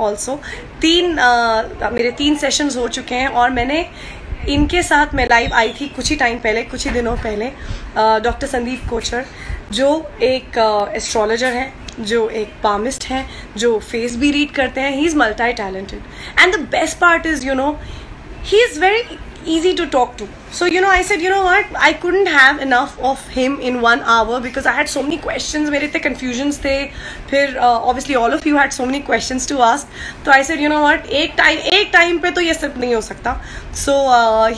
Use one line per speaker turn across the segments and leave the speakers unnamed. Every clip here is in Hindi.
ऑल्सो। मेरे 3 सेशंस हो चुके हैं और मैंने इनके साथ मैं लाइव आई थी कुछ ही टाइम पहले, कुछ ही दिनों पहले। डॉक्टर संदीप कोचर जो एक एस्ट्रोलॉजर हैं, जो एक पामिस्ट हैं, जो फेस भी रीड करते हैं। He is multi talented and the best part is he is very easy to talk to. So I said, what, I couldn't have enough of him in 1 hour because I had so many questions. मेरे इतने confusions थे, फिर obviously all of you had so many questions to ask. तो I said, what, एक टाइम पे तो ये सब नहीं हो सकता. So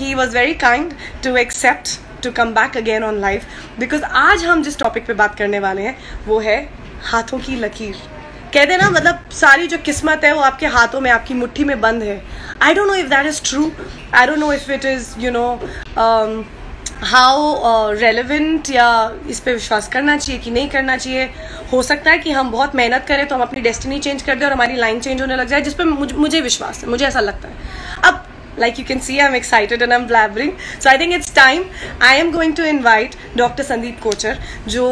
he was very kind to accept to come back again on live because आज हम जिस टॉपिक पे बात करने वाले हैं वो है हाथों की लकीर। कहते ना, मतलब सारी जो किस्मत है वो आपके हाथों में, आपकी मुट्ठी में बंद है। आई don't know if that is true, I don't know if it is how relevant, या इस पे विश्वास करना चाहिए कि नहीं करना चाहिए। हो सकता है कि हम बहुत मेहनत करें तो हम अपनी डेस्टिनी चेंज कर दें और हमारी लाइन चेंज होने लग जाए, जिस पे मुझे विश्वास है, मुझे ऐसा लगता है। अब like you can see, I'm excited and I'm blabbering. So I think it's time. I am going to invite Dr. Sandeep Kochar, जो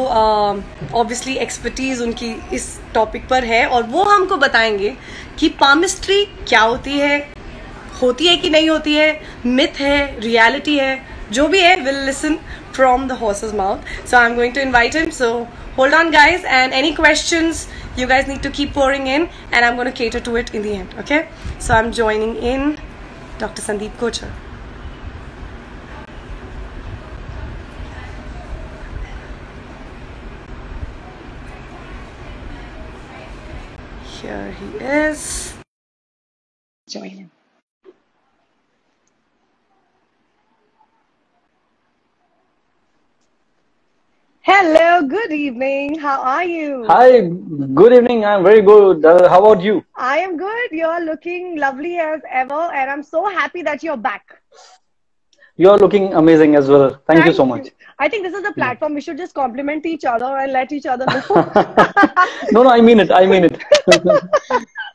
obviously expertise उनकी इस topic पर है और वो हमको बताएंगे कि palmistry क्या होती है कि नहीं होती है, myth है, reality है, जो भी है, we'll listen from the horse's mouth. So I'm going to invite him. So hold on guys, and any questions you guys need to keep pouring in and I'm going to cater to it in the end. Okay? So I'm joining in Dr. Sandeep Kochar. Here he is. Join him. Hello, good evening. How are you?
Hi, good evening. I'm very good. How about you?
I am good. You're looking lovely as ever, and I'm so happy that you're back.
You're looking amazing as well. Thank you so much.
I think this is the platform. We should just compliment each other and let each other know.
No, I mean it. I mean it.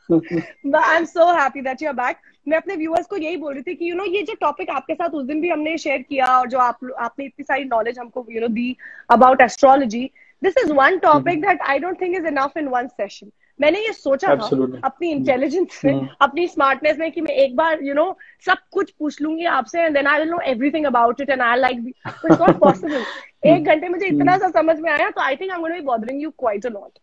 But I'm so happy that you're back. मैं अपने व्यूअर्स को यही बोल रही थी कि ये जो टॉपिक आपके साथ उस दिन भी हमने शेयर किया और जो आपने इतनी सारी नॉलेज हमको दी about astrology, this is one topic that I don't think is enough in one session. मैंने ये सोचा था अपनी इंटेलिजेंस में, अपनी स्मार्टनेस में कि मैं एक बार सब कुछ पूछ लूंगी आपसे and then I will know everything about it and I like it's not possible. 1 घंटे मुझे इतना सा समझ में आया, तो I think I am going to be bothering you quite a lot.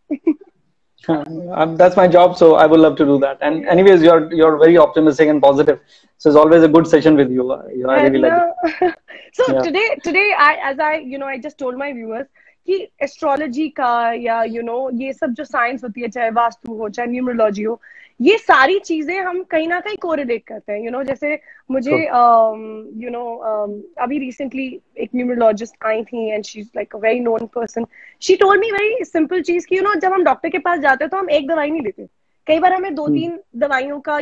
That's my job, so I would love to do that. And anyways, you're very optimistic and positive, so it's always a good session with you. I really like it.
So yeah. today I just told my viewers कि एस्ट्रोलॉजी का या ये सब जो साइंस होती है, चाहे वास्तु हो चाहे न्यूमरोलॉजी हो, ये सारी चीजें हम कहीं ना कहीं कोरिलेट करते हैं। जैसे मुझे अभी रिसेंटली एक न्यूमरोलॉजिस्ट आई थी and she is like a very known person. She told me very simple चीज कि जब हम डॉक्टर के पास जाते हैं तो हम एक दवाई नहीं लेते, कई बार हमें 2-3 दवाइयों का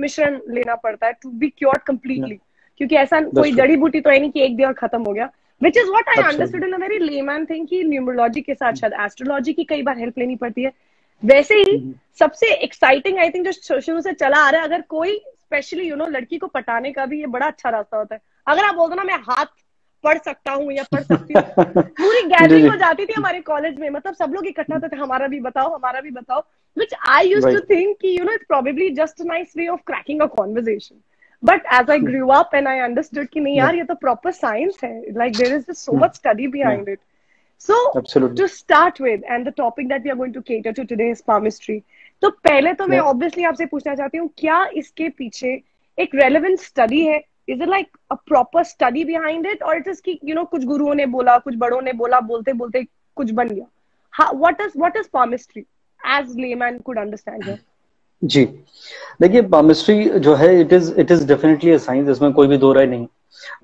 मिश्रण लेना पड़ता है टू बी क्योर्ड कम्प्लीटली, क्योंकि ऐसा कोई जड़ी बूटी तो है नहीं कि एक दिया और खत्म हो गया। Which is what I understood in a very layman thing कि न्यूमरोलॉजी के साथ शायद एस्ट्रोलॉजी की कई बार हेल्प लेनी पड़ती है। वैसे ही सबसे एक्साइटिंग आई थिंक जो शुरू से चला आ रहा है, अगर कोई स्पेशली लड़की को पटाने का भी ये बड़ा अच्छा रास्ता होता है। अगर आप बोल दो ना मैं हाथ पढ़ सकता हूँ या पढ़ सकती हूँ, पूरी गैदरिंग हो जाती थी हमारे कॉलेज में, मतलब सब लोग इकट्ठा होते थे, हमारा भी बताओ, which I used to think कि it's probably just a nice way of cracking a conversation. But as I grew up and I understood कि नहीं यार, ये तो proper science है, like there is just so much study behind it. So to start with, and the topic that we are going to cater to today is palmistry. तो पहले तो मैं obviously आपसे पूछना चाहती हूँ, क्या इसके पीछे एक relevant study है? Is it like a proper study behind it, or it is कि कुछ गुरुओं ने बोला, कुछ बड़ों ने बोला, बोलते बोलते कुछ बन गया? What is palmistry as layman could understand here?
जी देखिए, palmistry जो है it is definitely a science, इसमें कोई भी दो राय नहीं।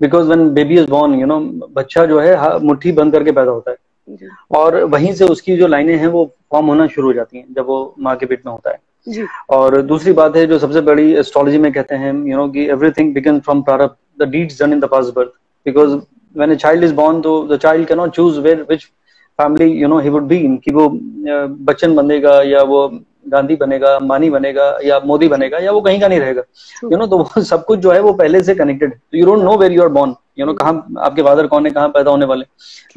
Because when baby is born, बच्चा जो है मुट्ठी बंद करके पैदा होता है और वहीं से उसकी जो लाइनें हैं वो फॉर्म होना शुरू हो जाती हैं जब वो माँ के पेट में होता है। और दूसरी बात है जो सबसे बड़ी एस्ट्रोलॉजी में कहते हैं कि एवरीथिंग बिगिन फ्रॉम प्रारब्ध, the deeds done in the past birth. Because when a child is born, तो the child can not choose where which family he would be in, कि वो बच्चन बनेगा या वो गांधी बनेगा, अंबानी बनेगा या मोदी बनेगा, या वो कहीं का नहीं रहेगा। तो वो सब कुछ जो है वो पहले से connected. You don't know where you are born, कहाँ आपके फादर कौन है, कहाँ पैदा होने वाले,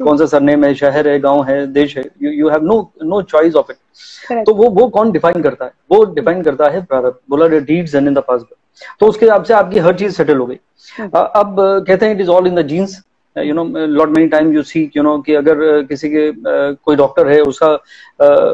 कौन सा सरनेम है, शहर है, गांव है, देश है, you have no choice of it. तो वो कौन डिफाइन करता है? वो डिफाइन करता है प्रारब्ध, बोला deeds and in the past. तो उसके हिसाब से आपकी हर चीज सेटल हो गई। अब कहते हैं it is all in the genes, lot many time you see कि अगर किसी के कोई डॉक्टर है, उसका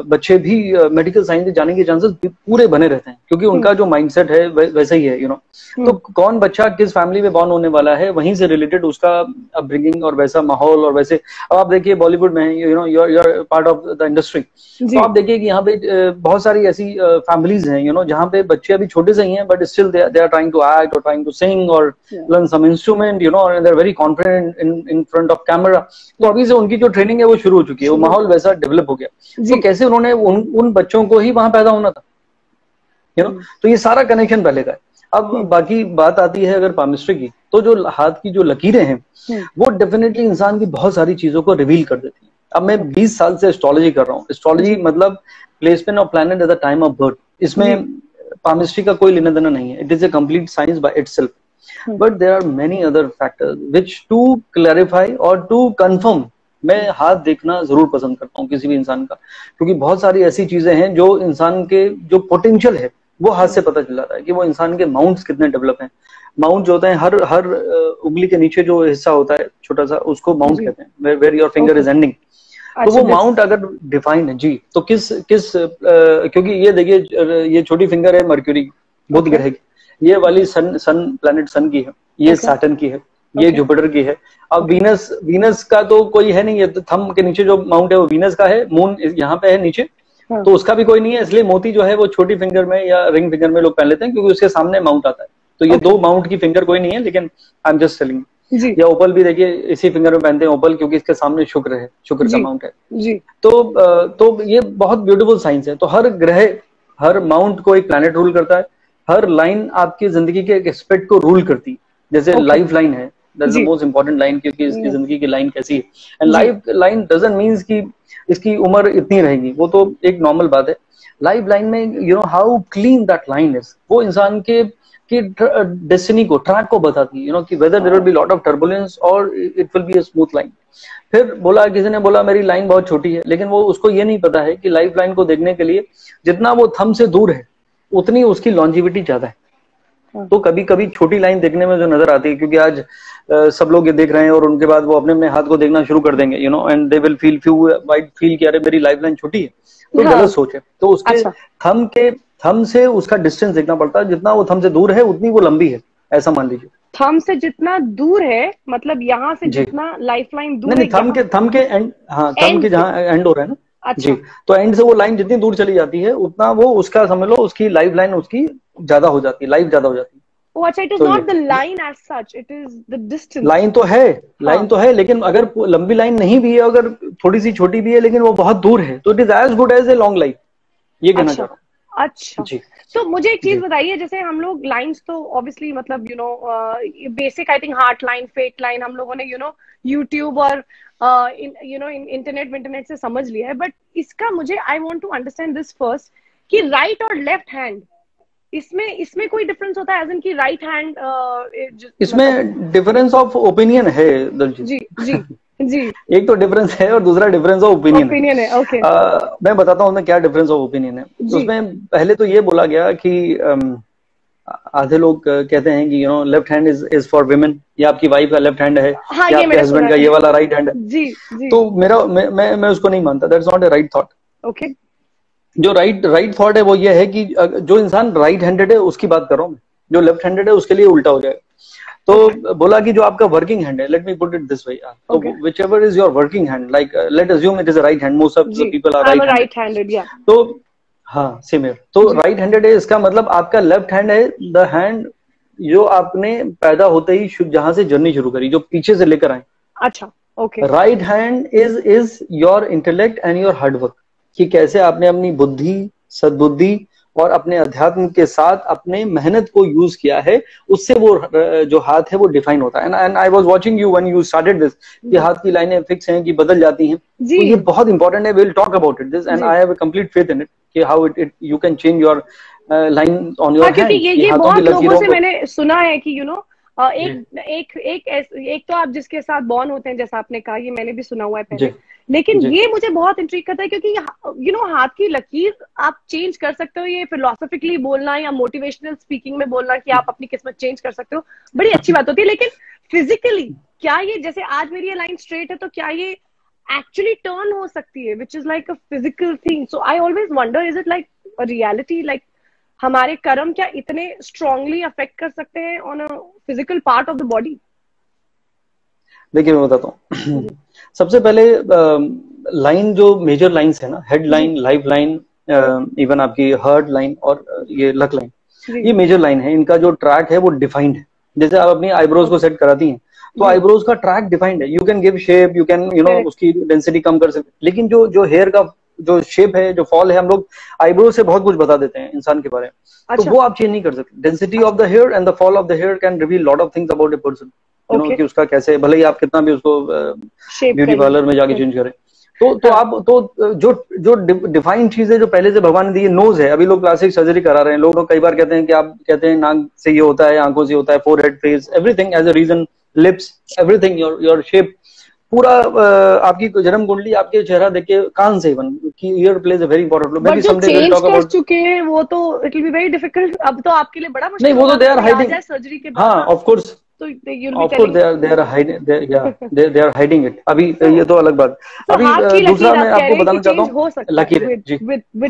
बच्चे भी मेडिकल साइंस जाने के चांसेस पूरे बने रहते हैं, क्योंकि उनका जो माइंडसेट है वैसा ही है। तो कौन बच्चा किस फैमिली में बॉर्न होने वाला है, वहीं से रिलेटेड उसका अपब्रिंगिंग और वैसा माहौल और वैसे। अब आप देखिए बॉलीवुड में your part of the industry, तो आप देखिए कि यहाँ पे बहुत सारी ऐसी फैमिलीज हैं जहाँ पे बच्चे अभी छोटे से ही हैं, but still they are trying to act और ट्राइंग टू सिंग और लर्न सम इंस्ट्रूमेंट, और they are very confident in front of camera. तो अभी से उनकी जो ट्रेनिंग है वो शुरू हो चुकी है, वो माहौल वैसा डेवलप हो गया। तो कैसे उन्होंने उन बच्चों को ही वहां पैदा होना था, तो ये सारा कनेक्शन पहले का है। अब बाकी बात आती है अगर पामिस्ट्री की, तो जो हाथ की जो लकीरें हैं वो डेफिनेटली इंसान की बहुत सारी चीजों को रिवील कर देती हैं। अब मैं 20 साल से एस्ट्रोलॉजी कर रहा हूँ। एस्ट्रोलॉजी मतलब placement of planet at the time of birth. इसमें पामिस्ट्री का कोई लेना देना नहीं है, it is a complete science by itself. But there are many other factors which to clarify और टू कंफर्म मैं हाथ देखना जरूर पसंद करता हूँ किसी भी इंसान का, क्योंकि बहुत सारी ऐसी चीजें हैं जो इंसान के जो पोटेंशियल है वो हाथ से पता चल जाता है कि वो इंसान के माउंट्स कितने डेवलप हैं। माउंट जो होते हैं, हर उंगली के नीचे जो हिस्सा होता है छोटा सा, उसको माउंट कहते हैं, where your finger is ending. तो वो माउंट अगर डिफाइंड है जी, तो किस क्योंकि ये देखिए ये छोटी फिंगर है मर्क्यूरी बुध ग्रह की, ये वाली सन प्लैनेट सन की है, ये सैटर्न की है, ये जुपिटर की है। अब वीनस का तो कोई है नहीं, ये थंब के नीचे जो माउंट है वो वीनस का है, मून यहाँ पे है नीचे, तो उसका भी कोई नहीं है। इसलिए मोती जो है वो छोटी फिंगर में या रिंग फिंगर में लोग पहन लेते हैं, क्योंकि उसके सामने माउंट आता है। तो ये दो माउंट की फिंगर कोई नहीं है, लेकिन आई एम जस्ट टेलिंग। या ओपल भी देखिए इसी फिंगर में पहनते हैं ओपल, क्योंकि इसके सामने शुक्र है, शुक्र का माउंट है जी। तो ये बहुत ब्यूटीफुल साइंस है। तो हर ग्रह, हर माउंट को एक प्लैनेट रूल करता है, हर लाइन आपकी जिंदगी के एक एस्पेक्ट को रूल करती है। जैसे लाइफ लाइन है, that's the most important line, क्योंकि इसकी जिंदगी की लाइन कैसी है। And life line doesn't means कि इसकी उम्र इतनी रहेगी, वो तो एक नॉर्मल बात है। लाइफ लाइन में how clean that line is, वो इंसान के डेस्टिनी को, ट्रैक को बताती है, कि whether there will be lot of turbulence और it will be a smooth line. फिर किसी ने बोला मेरी लाइन बहुत छोटी है, लेकिन वो उसको ये नहीं पता है कि लाइफ लाइन को देखने के लिए जितना वो थंब से दूर है उतनी उसकी लॉन्जिविटी ज्यादा है। तो कभी कभी छोटी लाइन देखने में जो नजर आती है, क्योंकि आज सब लोग ये देख रहे हैं और उनके बाद वो अपने हाथ को देखना शुरू कर देंगे, एंड दे विल फील कि अरे मेरी लाइफ लाइन छोटी है, तो गलत सोच है। तो उसके थंब से उसका डिस्टेंस देखना पड़ता है, जितना वो थंब से दूर है उतनी वो लंबी है, ऐसा मान लीजिए।
थंब से जितना दूर है, मतलब यहाँ से जितना लाइफ लाइन दूर
नहीं, थंब के एंड, हाँ थंब के जहाँ एंड हो रहा है ना,
अच्छा।
जी, तो एंड से वो लाइन जितनी दूर चली जाती है उतना वो उसका समझ लो उसकी लाइफ लाइन उसकी ज्यादा हो जाती है, लाइफ ज्यादा हो जाती है।
Oh, अच्छा, it is not the line as such, it is the distance.
Line तो है, लेकिन अगर लंबी लाइन नहीं भी है, अगर थोड़ी सी छोटी भी है, लेकिन वो बहुत दूर है, तो it is as good as a long life, ये कहना चाह रहा हूँ।
अच्छा जी। तो मुझे एक चीज बताइए, जैसे हम लोग लाइंस तो ऑब्वियसली मतलब basic I think heart line, fate line हम लोगों ने यूट्यूब और इंटरनेट से समझ लिया है, बट इसका मुझे I want to understand this first कि राइट और लेफ्ट हैंड, इसमें कोई डिफरेंस होता है, एज इन की राइट हैंड,
इसमें डिफरेंस ऑफ ओपिनियन है दलजीत
जी जी जी।
एक तो डिफरेंस है और दूसरा डिफरेंस ऑफ ओपिनियन
है। ओके,
मैं बताता हूँ क्या डिफरेंस ऑफ ओपिनियन है। उसमें पहले तो ये बोला गया कि आधे लोग कहते हैं कि left hand is for women, या आपकी वाइफ का लेफ्ट हैंड है,
हाँ,
या आपके हस्बैंड का ये वाला राइट हैंड है
जी।
तो मैं उसको नहीं मानता, that's not a right thought.
Okay,
जो राइट थॉट है वो ये है कि जो इंसान राइट हैंडेड है उसकी बात कर रहा हूँ मैं, जो लेफ्ट हैंडेड है उसके लिए उल्टा हो जाएगा। तो बोला कि जो आपका वर्किंग हैंड है, let me put it this way, तो whichever is your working hand, like let assume it is a right hand, most of the people are right handed, या तो हाँ सेम हियर। तो राइट हैंडेड है, इसका मतलब आपका लेफ्ट हैंड है द हैंड जो आपने पैदा होते ही जहां से जर्नी शुरू करी, जो पीछे से लेकर आए।
अच्छा, okay.
Right hand is your intellect and your hard work, कि कैसे आपने अपनी बुद्धि, सद्बुद्धि और अपने अध्यात्म के साथ अपने मेहनत को यूज किया है, उससे वो जो हाथ है वो डिफाइन होता है। And I was watching you when you started this, कि हाथ की लाइनें फिक्स हैं कि बदल जाती हैं, तो ये बहुत इंपॉर्टेंट है। Will talk about it this and I have a complete faith in it कि how it you can change your line on your hand.
ये बहुत लोगों से मैंने सुना है कि एक तो आप जिसके साथ बॉर्न होते हैं, जैसा आपने कहा, ये मैंने भी सुना हुआ है पहले, लेकिन ये मुझे बहुत इंट्रिग करता है, क्योंकि हाथ की लकीर आप चेंज कर सकते हो। ये फिलोसॉफिकली बोलना या मोटिवेशनल स्पीकिंग में बोलना कि आप अपनी किस्मत चेंज कर सकते हो, बड़ी अच्छी बात होती है, लेकिन फिजिकली क्या ये, जैसे आज मेरी लाइन स्ट्रेट है, तो क्या ये एक्चुअली टर्न हो सकती है, which is like a physical thing? So I always wonder, is it like a reality, like हमारे कर्म क्या इतने स्ट्रांगली अफेक्ट कर सकते हैं on a physical part of the body?
देखिए मैं बताता हूँ। सबसे पहले लाइन, जो मेजर लाइंस है ना, head line, life line, even आपकी हार्ट लाइन और ये लक लाइन, ये मेजर लाइन है। इनका जो ट्रैक है वो डिफाइंड है। जैसे आप अपनी आईब्रोज को सेट कराती हैं तो आईब्रोज का ट्रैक डिफाइंड है। You can give shape, you can उसकी डेंसिटी कम कर सकते, लेकिन जो हेयर का जो शेप है, जो फॉल है, हम लोग आईब्रो से बहुत कुछ बता देते हैं इंसान के बारे में। अच्छा। तो वो आप चेंज नहीं कर सकते। Density of the hair and the fall of the hair can reveal lot of things about a person, कि उसका कैसे, भले ही आप कितना भी उसको ब्यूटी पार्लर में जाके चेंज करें। तो आप जो डिफाइंड चीज है, जो पहले से भगवान ने दी है, नोज है। अभी लोग प्लास्टिक सर्जरी करा रहे हैं। लोग कई बार कहते हैं कि आप कहते हैं नाक से ये होता है, आंखों से होता है, forehead, face, everything as a reason, lips, everything, your shape, पूरा आपकी जन्म कुंडली, आपके चेहरा देख के, कान से इवन की ear plays a very important role.
But जो चेंज कर चुके हैं वो तो it will be very difficult. अब तो आपके लिए बड़ा मुश्किल।
नहीं, वो तो दे आर हाइडिंग
सर्जरी के बाद।
हाँ, of course, they are hiding it। अभी ये तो अलग बात। अभी दूसरा मैं आपको बताना चाहता हूँ, लकीर जी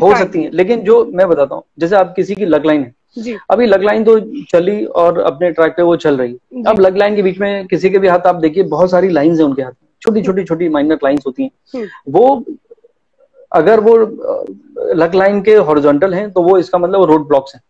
हो सकती है, लेकिन जो मैं बताता हूँ, जैसे आप किसी की लक लाइन है, अभी लक लाइन तो चली और अपने ट्रैक पे वो चल रही है। अब लक लाइन के बीच में किसी के भी हाथ आप देखिए, बहुत सारी लाइंस है उनके हाथ में, छोटी छोटी माइनर लाइंस होती हैं। वो अगर वो लक लाइन के हॉरिजॉन्टल हैं तो वो इसका मतलब रोड ब्लॉक्स हैं।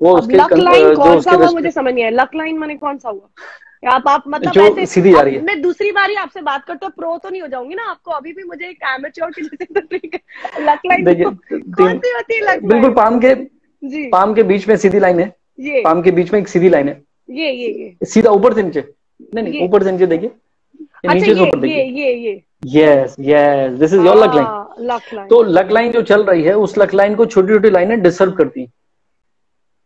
वो उसके
लक लाइन कौन सा हुआ, मुझे समझ नहीं आया। लक लाइन माने कौन सा हुआ? आप मतलब
जो ऐसे सीधी आ रही है।
मैं दूसरी बारी आपसे बात करते हुए प्रो तो नहीं हो जाऊंगी ना आपको? अभी भी मुझे एक एमेच्योर की लक लाइन कौन सी होती है? लक लाइन
बिल्कुल पाम के बीच में सीधी लाइन है। पाम के बीच में एक सीधी लाइन है। ये सीधा ऊपर से नीचे, नहीं ऊपर से नीचे देखिए, नीचे से ऊपर देखिए।
ये
yes, this is your luck line. तो लक लाइन जो चल रही है, उस लक लाइन को छोटी छोटी लाइनें डिस्टर्ब करती हैं,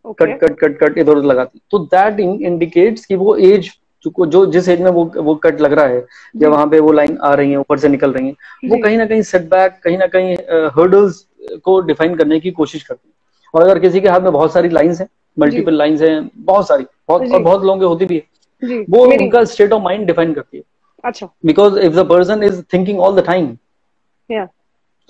कट इधर उधर लगाती। तो दैट इंडिकेट्स कि वो एज, जो जिस एज में वो कट लग रहा है, या वहां पे वो लाइन आ रही है, ऊपर से निकल रही है, वो कहीं ना कहीं सेटबैक, कहीं ना कहीं हर्डल्स को डिफाइन करने की कोशिश करती है। और अगर किसी के हाथ में बहुत सारी लाइंस हैं, मल्टीपल लाइंस हैं, बहुत सारी, बहुत लोगों के होती भी है, वो उनका स्टेट ऑफ माइंड डिफाइन करती है।
अच्छा,
because if the person is thinking all the time,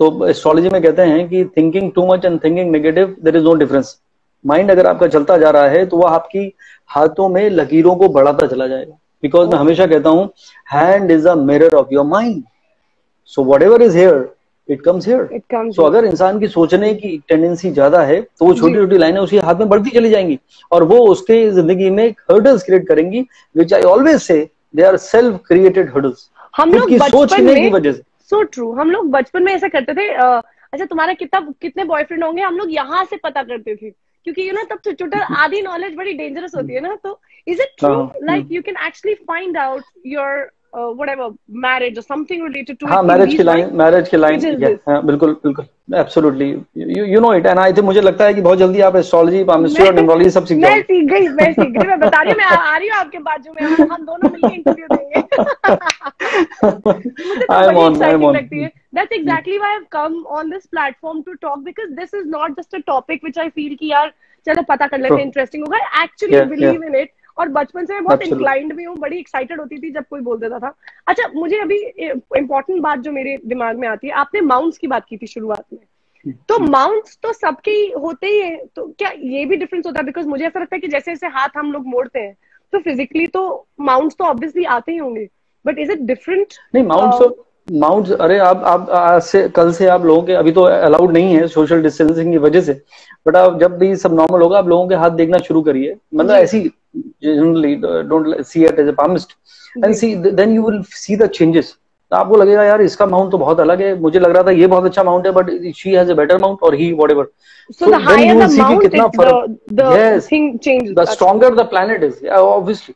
तो एस्ट्रोलॉजी में कहते हैं कि thinking too much and thinking negative, there is no difference. Mind अगर आपका चलता जा रहा है तो वह आपकी हाथों में लकीरों को बढ़ाता चला जाएगा। बिकॉज मैं हमेशा कहता हूं, hand is a mirror of your mind, so whatever is here it comes here. So अगर इंसान की सोचने की टेंडेंसी ज्यादा है तो वो छोटी छोटी लाइनें उसके हाथ में बढ़ती चली जाएंगी, और वो उसके जिंदगी में हर्डल्स क्रिएट करेंगी, विच I always say they are self created hurdles.
हम लोग सोचने की वजह से, सो ट्रू, हम लोग बचपन में ऐसा करते थे। अच्छा, तुम्हारा कितने बॉयफ्रेंड होंगे, हम लोग यहाँ से पता करते थे, क्योंकि तब छोटा आधी नॉलेज बड़ी डेंजरस होती है ना। तो is it true like you can actually find out your whatever marriage or something related to it?
Marriage की लाइन, बिल्कुल absolutely, you know it, and I think मुझे लगता है कि बहुत जल्दी आप एस्ट्रोलॉजी, पामिस्ट्री और न्यूमरोलॉजी सब सीख जाओगे।
मैं सीख गई, मैं बता रही हूँ, मैं आ रही हूँ आपके बाजू में, हम दोनों मिलकर इंटरव्यू देंगे। मुझे तो बड़ी एक्साइटिंग लगती है। That's exactly why I've come on this platform to talk, because this is not just a topic which I feel कि यार चलो पता कर लेते हैं, इंटरेस्टिंग होगा। Actually believe in it, और बचपन से मैं बहुत इंक्लाइंड भी हूँ, बड़ी एक्साइटेड होती थी जब कोई बोल देता था। अच्छा, मुझे अभी इम्पोर्टेंट बात जो मेरे दिमाग में आती है, आपने माउंट्स की बात की थी शुरुआत में, तो माउंट्स तो सबके ही होते ही है, तो क्या ये भी डिफरेंस होता है? बिकॉज मुझे ऐसा लगता है कि जैसे जैसे हाथ हम लोग मोड़ते हैं तो फिजिकली तो माउंट्स तो ऑब्वियसली आते ही होंगे, बट इज इट डिफरेंट?
नहीं, माउंट्स अरे आप आज से कल से आप लोगों के, अभी तो अलाउड नहीं है सोशल डिस्टेंसिंग की वजह से, बट आप जब भी सब नॉर्मल होगा, आप लोगों के हाथ देखना शुरू करिए। मतलब ऐसी generally don't see it as a palmist and see, then you will see the changes। तो आपको लगेगा यार इसका माउंट तो बहुत अलग है, मुझे लग रहा था ये बहुत अच्छा माउंट है, but she has a better mount or he whatever।
So the higher the mount, the thing changes,
the stronger the planet is, obviously।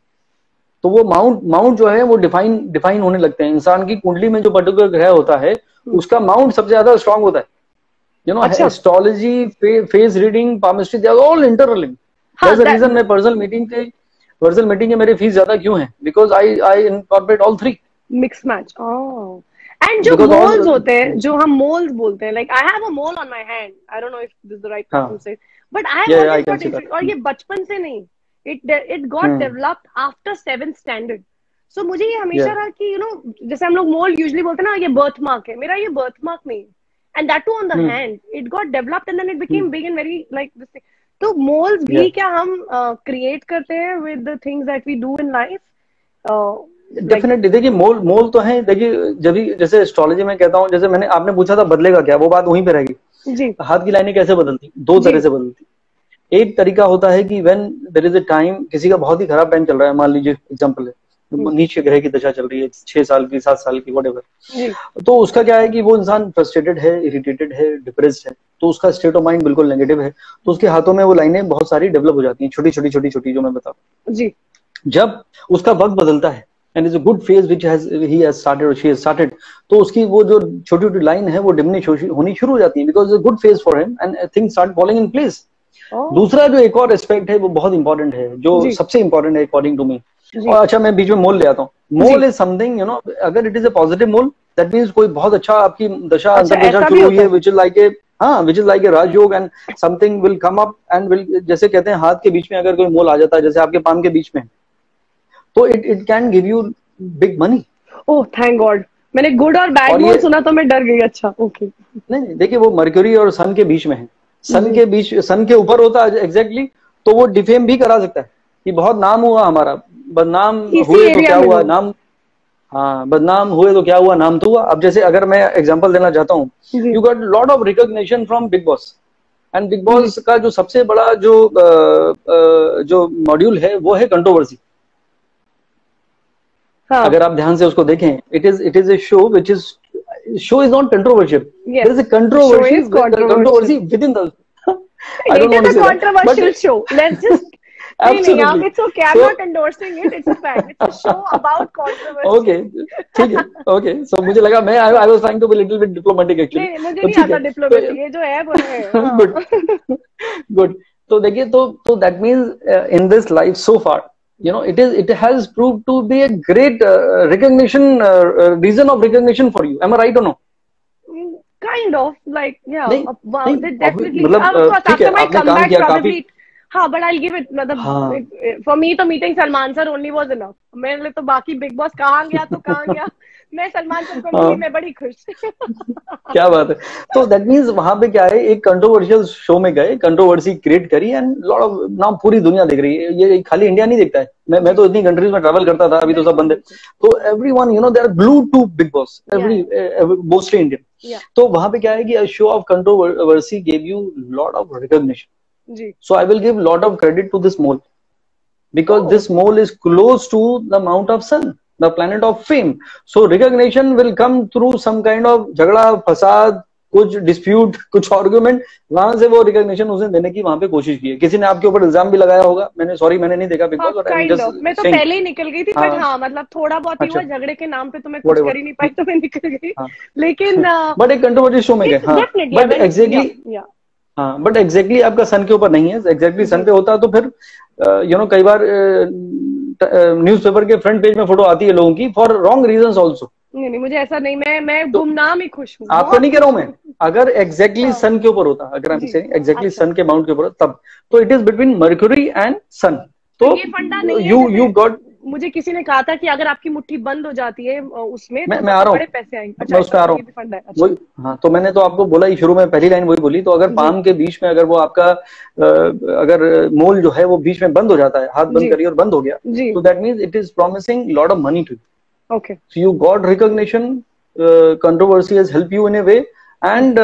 तो वो माउंट जो है वो डिफाइन होने लगते हैं। इंसान की कुंडली में जो पर्टिकुलर ग्रह होता है उसका माउंट सबसे ज्यादा स्ट्रांग होता है। You know, astrology, face reading, palmistry, they are all interlinked. There's a reason मैं पर्सनल मीटिंग के वर्चुअल मीटिंग है मेरी फीस ज्यादा क्यों है? Because I incorporate all three.
Mix match. And जो मोल्स होते हैं, जो हम मोल्स बोलते हैं, like I have a mole on my hand, I don't know if this is the right term to say, but I have always got interest. और ये बचपन से नहीं, it got developed after 7th standard. So मुझे ये हमेशा रहा कि जैसे हम लोग मोल यूजुअली बोलते हैं ना, ये बर्थ मार्क है, मेरा ये बर्थ मार्क नहीं है. And that too on the hand, it got developed and then it became big and very like this thing. तो मोल्स भी क्या हम क्रिएट करते हैं with the things that we do in life?
Definitely. देखिए मोल तो है. देखिए जब भी जैसे एस्ट्रोलॉजी में कहता हूँ, जैसे आपने पूछा था बदलेगा क्या, वो बात वहीं पे रहेगी जी. हाथ की लाइनें कैसे बदलती? दो तरह से बदलती. एक तरीका होता है कि when there is a time, किसी का बहुत ही खराब टाइम चल रहा है, मान लीजिए एग्जांपल है, नीचे ग्रह की दशा चल रही है 6 साल की, 7 साल की, व्हाटएवर, तो उसका क्या है कि वो इंसान फ्रस्ट्रेटेड है, इरिटेटेड है, डिप्रेस्ड है, तो उसका स्टेट ऑफ माइंड बिल्कुल नेगेटिव है. तो उसके हाथों में वो लाइनें बहुत सारी डेवलप हो जाती हैं, छोटी छोटी जो मैं बताऊं जी. जब उसका वक्त बदलता है and is a good phase which he has started or she has started, तो उसकी वो जो छोटी छोटी लाइन है वो डिमिनिश होनी शुरू हो जाती है, because it's a good phase for him and things start falling in place. दूसरा जो एक और एस्पेक्ट है वो बहुत इंपॉर्टेंट है, जो सबसे इंपॉर्टेंट है अकॉर्डिंग टू मी. और अच्छा मैं बीच में मोल ले आता हूँ. मोल इज समथिंग, अगर it is a positive mole, that means कोई बहुत अच्छा आपकी दशा अंतर्दशा शुरू हुई है, which is like a Rajyoga, and something will come up and will, जैसे कहते हैं हाथ के बीच में अगर कोई मोल आ जाता है, जैसे आपके पाम के बीच में, तो it can give you big money.
Oh thank God. मैंने गुड और बैड मोल सुना तो मैं डर गई. अच्छा ओके.
नहीं देखिए, वो मर्क्यूरी और सन के बीच में है. सन के ऊपर होता है एग्जैक्टली, तो वो डिफेम भी करा सकता है कि बहुत नाम हुआ हमारा, बदनाम हुए तो क्या हुआ, नाम, हाँ बदनाम हुए तो क्या हुआ, नाम तो हुआ. अब जैसे अगर मैं एग्जांपल देना चाहता हूँ, you got lot of recognition from big boss, and big boss का जो सबसे बड़ा जो मॉड्यूल है वो है कंट्रोवर्सी. अगर आप ध्यान से उसको देखें, it is a show which is, show is not controversial, there is a controversy with in the, I don't want to say that, controversial show. Let's just absolutely.
It's okay. I'm not endorsing it. It's a fact. It's a show about controversy.
Okay, ठीक है. Okay, so मुझे लगा मैं I was trying to be a little bit diplomatic actually.
नहीं मुझे नहीं आता diplomacy. ये जो है वो है.
Good. तो देखिए, तो that means in this life so far, it has proved to be a great recognition, reason of recognition for you. Am I right or no?
Kind of like yeah, definitely.
मतलब ठीक है, आपने काम किया काफी.
हाँ, but I'll give it. मतलब for me तो meeting Salman sir only was enough. मेरे लिए तो बाकी बिग बॉस कहाँ गया तो कहाँ गया, मैं सलमान सर को मिली, मैं बड़ी खुश.
क्या बात है. तो दैट मीन्स वहां पे क्या है, एक कंट्रोवर्शियल शो में गए, कंट्रोवर्सी क्रिएट करी, एंड लॉट ऑफ नाउ पूरी दुनिया देख रही है. ये खाली इंडिया नहीं देखता है. मैं तो इतनी कंट्रीज में ट्रैवल करता था, अभी तो सब बंद है. तो everyone they are glued to Bigg Boss, mostly Indian. तो वहां पे क्या है कि show of controversy gave you lot of recognition. So I will give lot of credit to this mole, because this mole is close to the mount of sun, the planet of fame. So recognition will come through some kind of झगड़ा, फसाद, कुछ डिस्प्यूट, कुछ आर्गुमेंट, वहां से वो रिकॉग्निशन उसने देने की वहां पे कोशिश की है. किसी ने आपके ऊपर इल्जाम भी लगाया होगा. मैंने नहीं देखा बिकॉज़
मैं तो पहले ही निकल गई थी. बट हाँ, मतलब थोड़ा बहुत ही हुआ झगड़े के नाम पे, तो मैं कुछ कर ही नहीं पाई, तो मैं निकल गई. लेकिन
बट एक कंट्रोवर्सी शो में गए. बट एग्जैक्टली, हाँ, बट एग्जैक्टली आपका सन के ऊपर नहीं है. एग्जैक्टली सन पे होता तो फिर कई बार न्यूज़पेपर के फ्रंट पेज में फोटो आती है लोगों की फॉर रॉन्ग रीजंस आल्सो.
नहीं मुझे ऐसा नहीं, मैं गुमनाम ही खुश हूँ.
आपको नहीं कह रहा हूँ मैं. अगर एग्जैक्टली सन के ऊपर होता, अगर हम से एग्जैक्टली सन के माउंट के ऊपर, तब तो it is between Mercury and sun. तो यू गॉट,
मुझे किसी ने कहा था कि अगर आपकी मुट्ठी बंद हो जाती है उसमें,
मैं आ रहा हूँ,
पैसे आएंगे.
अच्छा, मैं उस पे आ रहा हूँ. हाँ, तो मैंने तो आपको बोला ही शुरू में, पहली लाइन वही बोली. तो अगर पाम के बीच में अगर वो आपका अगर मोल जो है वो बीच में बंद हो जाता है, हाथ बंद करिए और बंद हो गया, तो that means it is promising lot of money to you.
Okay.
So you got recognition, controversy has helped you in a way, and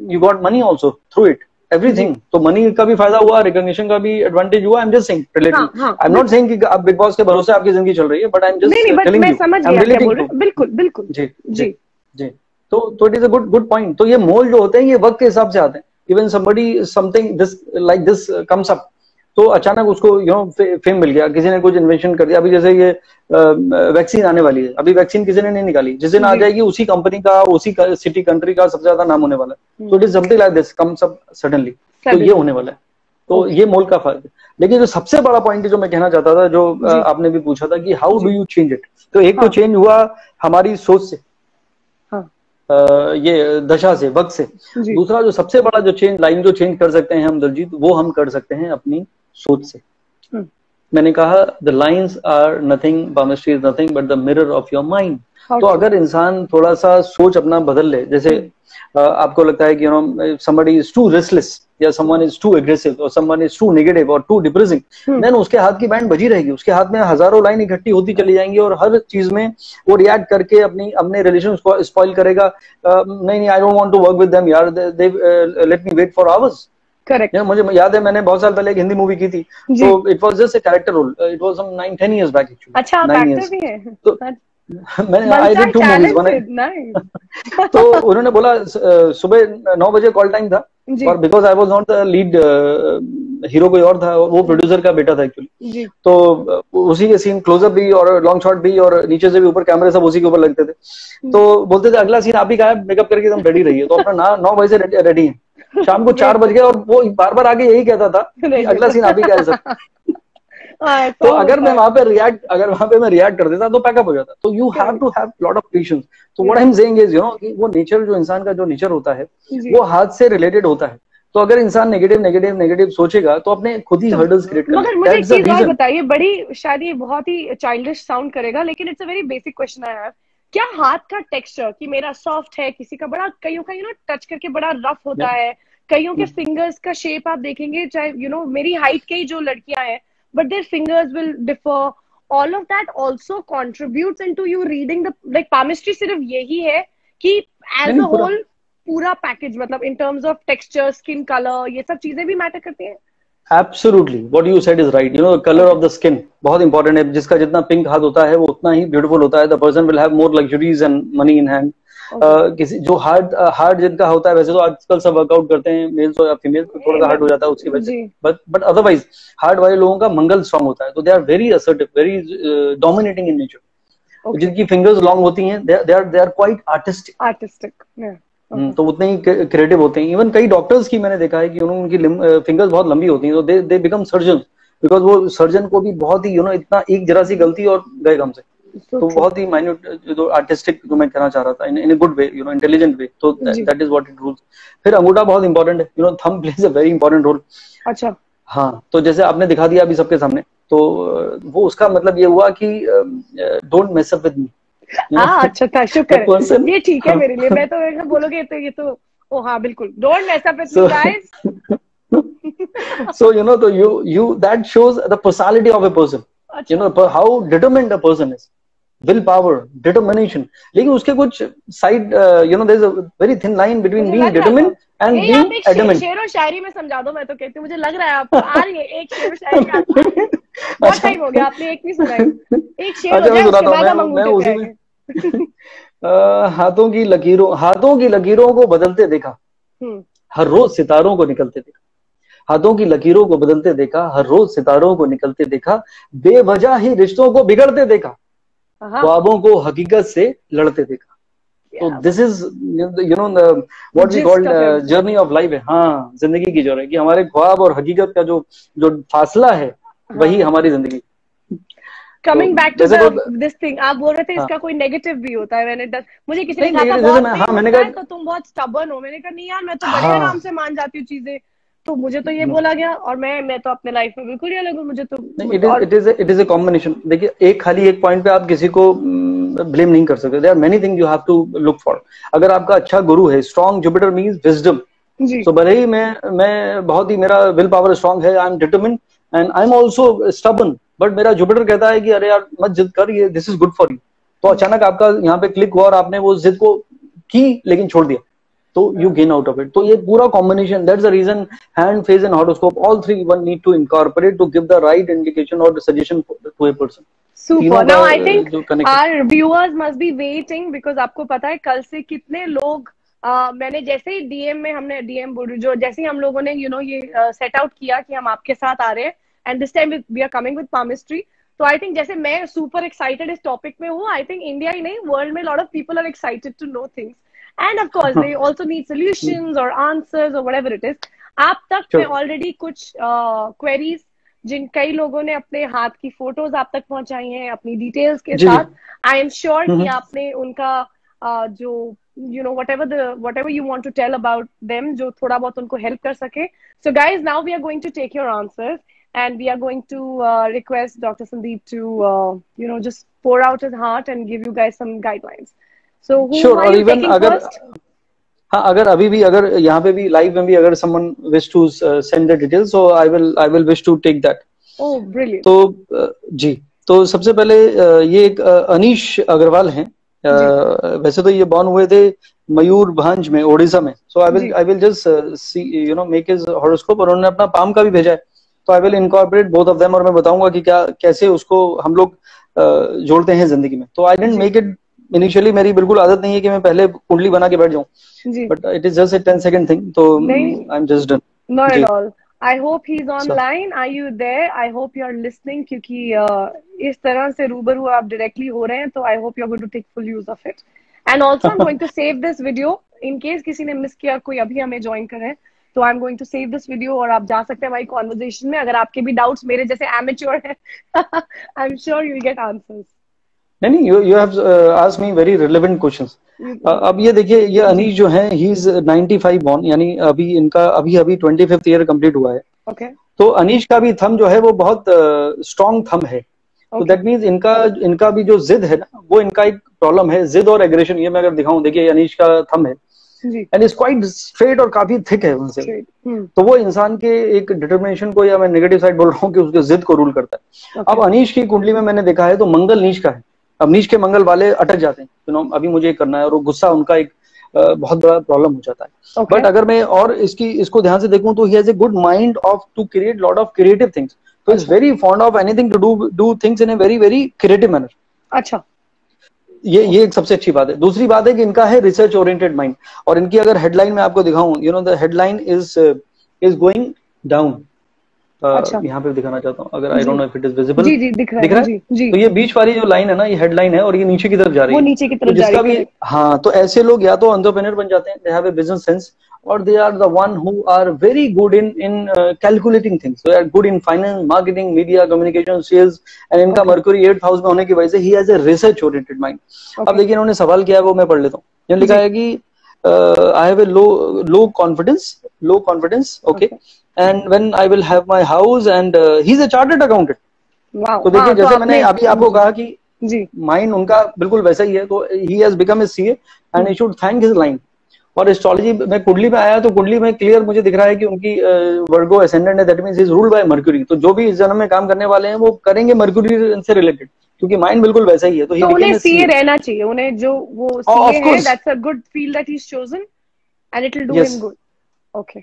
you got money also through it. Everything. तो मनी का भी फायदा हुआ, रिकॉग्निशन का भी एडवांटेज हुआ. I'm just saying relative. I'm not saying कि आप बिग बॉस के भरोसे आपकी जिंदगी चल रही है, but I'm just telling you.
मैं समझ गया क्या बोल रहे हैं. बिल्कुल.
जी. तो it is a good point. तो ये मोल जो होते हैं ये वक्त के हिसाब से आते हैं. Even something like this comes up, तो अचानक उसको फेम मिल गया, किसी ने कुछ इन्वेंशन कर दिया. अभी जैसे ये वैक्सीन आने वाली है, अभी वैक्सीन किसी ने नहीं निकाली, जिस दिन आ जाएगी उसी कंपनी का, उसी सिटी कंट्री का सबसे ज्यादा नाम होने वाला है. तो it is something like this comes up suddenly. तो ये होने वाला है. तो ये मोल का फर्क है। लेकिन जो सबसे बड़ा पॉइंट जो मैं कहना चाहता था, जो आपने भी पूछा था कि how do you change it, तो एक तो चेंज हुआ हमारी सोच से, ये दशा से, वक्त से। दूसरा जो सबसे बड़ा जो चेंज, लाइन जो चेंज कर सकते हैं हम दलजीत, वो हम कर सकते हैं अपनी सोच से। मैंने कहा the lines are nothing, palmistry is nothing but the mirror of your mind. तो अगर इंसान थोड़ा सा सोच अपना बदल ले, जैसे आपको लगता है कि you no somebody is too restless या someone is too aggressive or someone is too negative or too depressing, then उसके हाथ की बैंड बजी रहेगी, उसके हाथ में हजारों लाइन इकट्ठी होती चली जाएंगी और हर चीज में वो रिएक्ट करके अपने रिलेशन को स्पॉइल करेगा। नहीं, I don't want to work with them यार, they let me wait for hours.
Correct.
मुझे याद है मैंने बहुत साल पहले एक हिंदी मूवी की थी, तो it was just a character role, it was some 9-10 years back actually.
अच्छा, आप एक्टर भी हैं?
तो मैंने आई डिड 2 movies। तो उन्होंने बोला सुबह 9 बजे कॉल टाइम था, और because I was not the lead hero, कोई और था, वो प्रोड्यूसर का बेटा था एक्चुअली। तो उसी के सीन क्लोजअप भी और लॉन्ग शॉट भी और नीचे से भी ऊपर कैमरे सब उसी के ऊपर लगते थे। तो बोलते थे अगला सीन आप ही का है, मेकअप करके एकदम रेडी रहिए। तो अपना 9 बजे से रेडी है, शाम को 4 बज गए और वो बार बार आगे यही कहता था कि अगला सीन आप ही का है सर। तो अगर मैं वहां पे रिएक्ट कर देता तो पैकअप हो जाता। तो you have to have lot of patience. तो what I am saying is, you know, कि वो नेचर, जो इंसान का जो नेचर होता है वो हाथ से रिलेटेड होता है। तो अगर इंसान नेगेटिव सोचेगा तो अपने खुद ही हर्डल्स क्रिएट करेगा।
मगर मुझे एक चीज और बताइए, बड़ी शायद ये बहुत ही चाइल्डिश साउंड करेगा, लेकिन it's a very basic question I have. क्या हाथ का टेक्सचर, कि मेरा सॉफ्ट है, किसी का बड़ा, कईयों का टच करके बड़ा रफ होता है, कईयों के फिंगर्स का शेप आप देखेंगे, चाहे मेरी हाइट के ही जो लड़कियां हैं, but their fingers will differ. All of that also contributes into you reading the, like, palmistry सिर्फ यही है कि as a whole पूरा पैकेज, मतलब in terms of texture, skin color, ये सब चीजें भी मैटर करती हैं।
Absolutely, what you said is right. You know, the color of the skin बहुत important है। जिसका जितना पिंक हाथ होता है वो उतना ही ब्यूटीफुल होता है। The person will have more luxuries and money in hand. किसी जो हार्ड जिनका होता है, वैसे तो आजकल सब वर्कआउट करते हैं, मेल्स हो या फीमेल, तो थोड़ा सा हार्ड हो जाता है उसकी वजह से, बट अदरवाइज हार्ड वाले लोगों का मंगल स्ट्रांग होता है। तो they are very assertive, very dominating in nature. जिनकी फिंगर्स लॉन्ग होती हैं, दे आर क्वाइट आर्टिस्टिक। तो उतने ही क्रिएटिव होते हैं। इवन कई डॉक्टर्स की मैंने देखा है कि उनकी फिंगर्स बहुत लंबी होती हैं, तो दे बिकम सर्जन, बिकॉज वो सर्जन को भी बहुत ही इतना एक जरा सी गलती और गए काम से। तो बहुत ही माइन्यूट जो आर्टिस्टिक जो मैं कहना चाह रहा था, इन a good way, intelligent way. तो that is what it rules. फिर अंगूठा बहुत इंपॉर्टेंट है, thumb plays a very important role.
अच्छा,
हाँ, तो जैसे आपने दिखा दिया अभी सबके सामने, तो वो उसका मतलब ये हुआ कि don't mess up with me.
अच्छा था, शुक्र है, ये ठीक है मेरे लिए। मैं तो बोलोगे तो ये तो ओ हाँ बिल्कुल, don't mess up with me guys.
So so you that shows the personality of a person. How determined a person is. Will power, determination. लेकिन उसके कुछ side, there's a very thin line between being determined and being adamant.
शेर और शायरी में समझा दो, मैं तो कहती हूँ, मुझे लग रहा है आपको आ रही है एक शेर और शायरी। बहुत टाइम हो गया, आपने एक नहीं सुनाई। एक शेर हो जाए, उसके बाद हम अंगूठे पे आएंगे।
हाथों की लकीरों को बदलते देखा, हर रोज सितारों को निकलते देखा। हाथों की लकीरों को बदलते देखा, हर रोज सितारों को निकलते देखा, बेवजह ही रिश्तों को बिगड़ते देखा, ख्वाबों को हकीकत से लड़ते देखा। तो this is what we called journey of life है। हाँ, जिंदगी की जो है कि हमारे ख्वाब और हकीकत का जो फासला है, वही हमारी जिंदगी।
Coming back to this thing, आप बोल रहे थे इसका कोई नेगेटिव भी होता है। मुझे किसी ने कहा था तुम बहुत स्टबर्न हो। मैंने कहा नहीं यार, मैं तो बड़े आराम से मान जाती हूँ चीजें। तो मुझे तो ये बोला गया, और मैं तो अपने लाइफ में बिल्कुल ही अलग हूँ। मुझे तो
इट इज ए कॉम्बिनेशन। देखिए, खाली एक पॉइंट पे आप किसी को ब्लेम नहीं कर सकते। There are many things you have to look for. अगर आपका अच्छा गुरु है, स्ट्रॉन्ग जुपिटर मींस विजडम। तो भले ही मैं बहुत ही, मेरा विल पावर स्ट्रॉन्ग है, I am determined and I am also stubborn, but मेरा जुपिटर कहता है कि अरे यार मत जिद कर, ये this is good for you. तो अचानक आपका यहाँ पे क्लिक हुआ और आपने वो जिद को की लेकिन छोड़ दिया, तो you gain out of it. तो ये पूरा combination, that's the reason hand, phase and horoscope, all three one need to incorporate to give the right indication or the suggestion to a person.
Super. Now I think our viewers must be waiting, because आपको पता है कल से कितने लोग मैंने जैसे ही DM में हमने जो जैसे ही हम लोगों ने ये सेट आउट किया कि हम आपके साथ आ रहे हैं, and this time we are coming with palmistry. तो आई थिंक जैसे मैं सुपर एक्साइटेड इस टॉपिक में हूँ, आई थिंक इंडिया ही नहीं, वर्ल्ड में lot of people are excited to know things. And of course, they also need solutions or answers or whatever it is. आप तक मैं ऑलरेडी कुछ क्वेरीज जिन कई लोगों ने अपने हाथ की फोटोज आप तक पहुंचाई हैं अपनी डिटेल्स के साथ, आई एम श्योर कि आपने उनका जो whatever you want to tell about them, जो थोड़ा बहुत उनको हेल्प कर सके. So guys, now we are going to take your answers and we are going to request Dr. Sandeep to just pour out his heart and give you guys some guidelines. So who are you taking first?
हाँ, अगर अभी भी अगर यहाँ पे भी लाइव में भी अगर someone wish to send the details, so I will wish to take that.
Oh, brilliant.
तो जी, तो सबसे पहले ये एक अनीश अग्रवाल हैं. वैसे तो ये बॉर्न हुए थे मयूरभंज में, ओडिशा में. So I will just see make his horoscope. और उन्होंने अपना पाम का भी भेजा है, तो I will incorporate both of them और मैं बताऊंगा कि क्या कैसे उसको हम लोग जोड़ते हैं जिंदगी में. तो I didn't make it initially. मेरी बिल्कुल आदत नहीं है कि मैं पहले कुंडली बना के बैठ जाऊं, but it is just a 10 second थिंग. तो I am just done.
Not at all. I hope he's online. Are you there? I hope you're listening क्योंकि इस तरह से रूबरू आप directly हो रहे हैं, तो I hope you're going to take full use of it. And also I'm going to save this video in case किसी ने मिस किया, कोई अभी हमें join कर रहे हैं, तो I'm going to save this video और आप जा सकते हैं हमारी conversation में. अगर आपके भी doubts मेरे जैसे amateur हैं I'm sure you'll get answers.
नहीं, you have asked me very relevant questions. अब ये देखिए, ये अनीश जो है ही इज 95 बॉर्न, यानी अभी इनका अभी 25th ईयर कंप्लीट हुआ है.
okay.
तो अनीश का भी थंब जो है वो बहुत स्ट्रॉन्ग थंब है. तो दैट मीन्स इनका भी जो जिद है ना, वो इनका एक प्रॉब्लम है, जिद और एग्रेशन. ये मैं अगर दिखाऊं, देखिए अनीश का थंब है एंड इज क्वाइट स्ट्रेट और काफी थिक है उनसे. तो वो इंसान के एक डिटर्मिनेशन को, या मैं नेगेटिव साइड बोल रहा हूँ, कि उसके जिद को रूल करता है. अब अनीश की कुंडली में मैंने देखा है तो मंगल नीच का है. अब नीच के मंगल वाले अटक जाते हैं, अभी मुझे करना है, और वो गुस्सा उनका एक बहुत बड़ा प्रॉब्लम हो जाता है. बट अगर मैं और इसको ध्यान से देखूं तो he has a good mind of to create lot of creative things. तो is very fond of anything to do things in a very very creative manner.
अच्छा,
ये एक सबसे अच्छी बात है. दूसरी बात है कि इनका है रिसर्च ओरिएंटेड माइंड. और इनकी अगर हेडलाइन में आपको दिखाऊं, the headline is going down. यहाँ पे दिखाना चाहता हूँ, अगर I don't know if it is visible.
जी दिख रहा है. जी.
तो ये बीच वाली जो लाइन है ना, ये हेडलाइन है और ये नीचे की तरफ जा रही है.
वो नीचे की तरफ जा रही है.
हाँ, तो ऐसे लोग या तो एंटरप्रेन्योर बन जाते हैं, they have a business sense, और they are the one who are very good in calculating things. They are good in finance, marketing, media, communication, sales. And इनका मर्क्यूरी 8th हाउस में होने की वजह से ही has a research oriented mind. अब देखिए इन्होंने सवाल किया है, वो मैं पढ़ लेता हूँ. यहाँ लिखा है कि I have a low confidence. Okay. And when I will have my house, and he's a chartered accountant.
Wow.
तो देखिए, जैसे मैंने अभी आपको कहा कि माइंड उनका बिल्कुल वैसा ही है, तो he has become a CA and he should thank his line. और एस्ट्रोलॉजी में कुंडली में आया तो कुंडली में क्लियर मुझे दिख रहा है कि उनकी वर्गो असेंडेंट है, that means is ruled by mercury. तो जो भी इस जन्म में काम करने वाले हैं वो करेंगे मर्क्यूरी से रिलेटेड, क्योंकि माइंड बिल्कुल वैसा ही है. तो
उन्हें सीए रहना चाहिए, उन्हें जो वो सीए है, that's a good field that he is chosen and it will do him good. Okay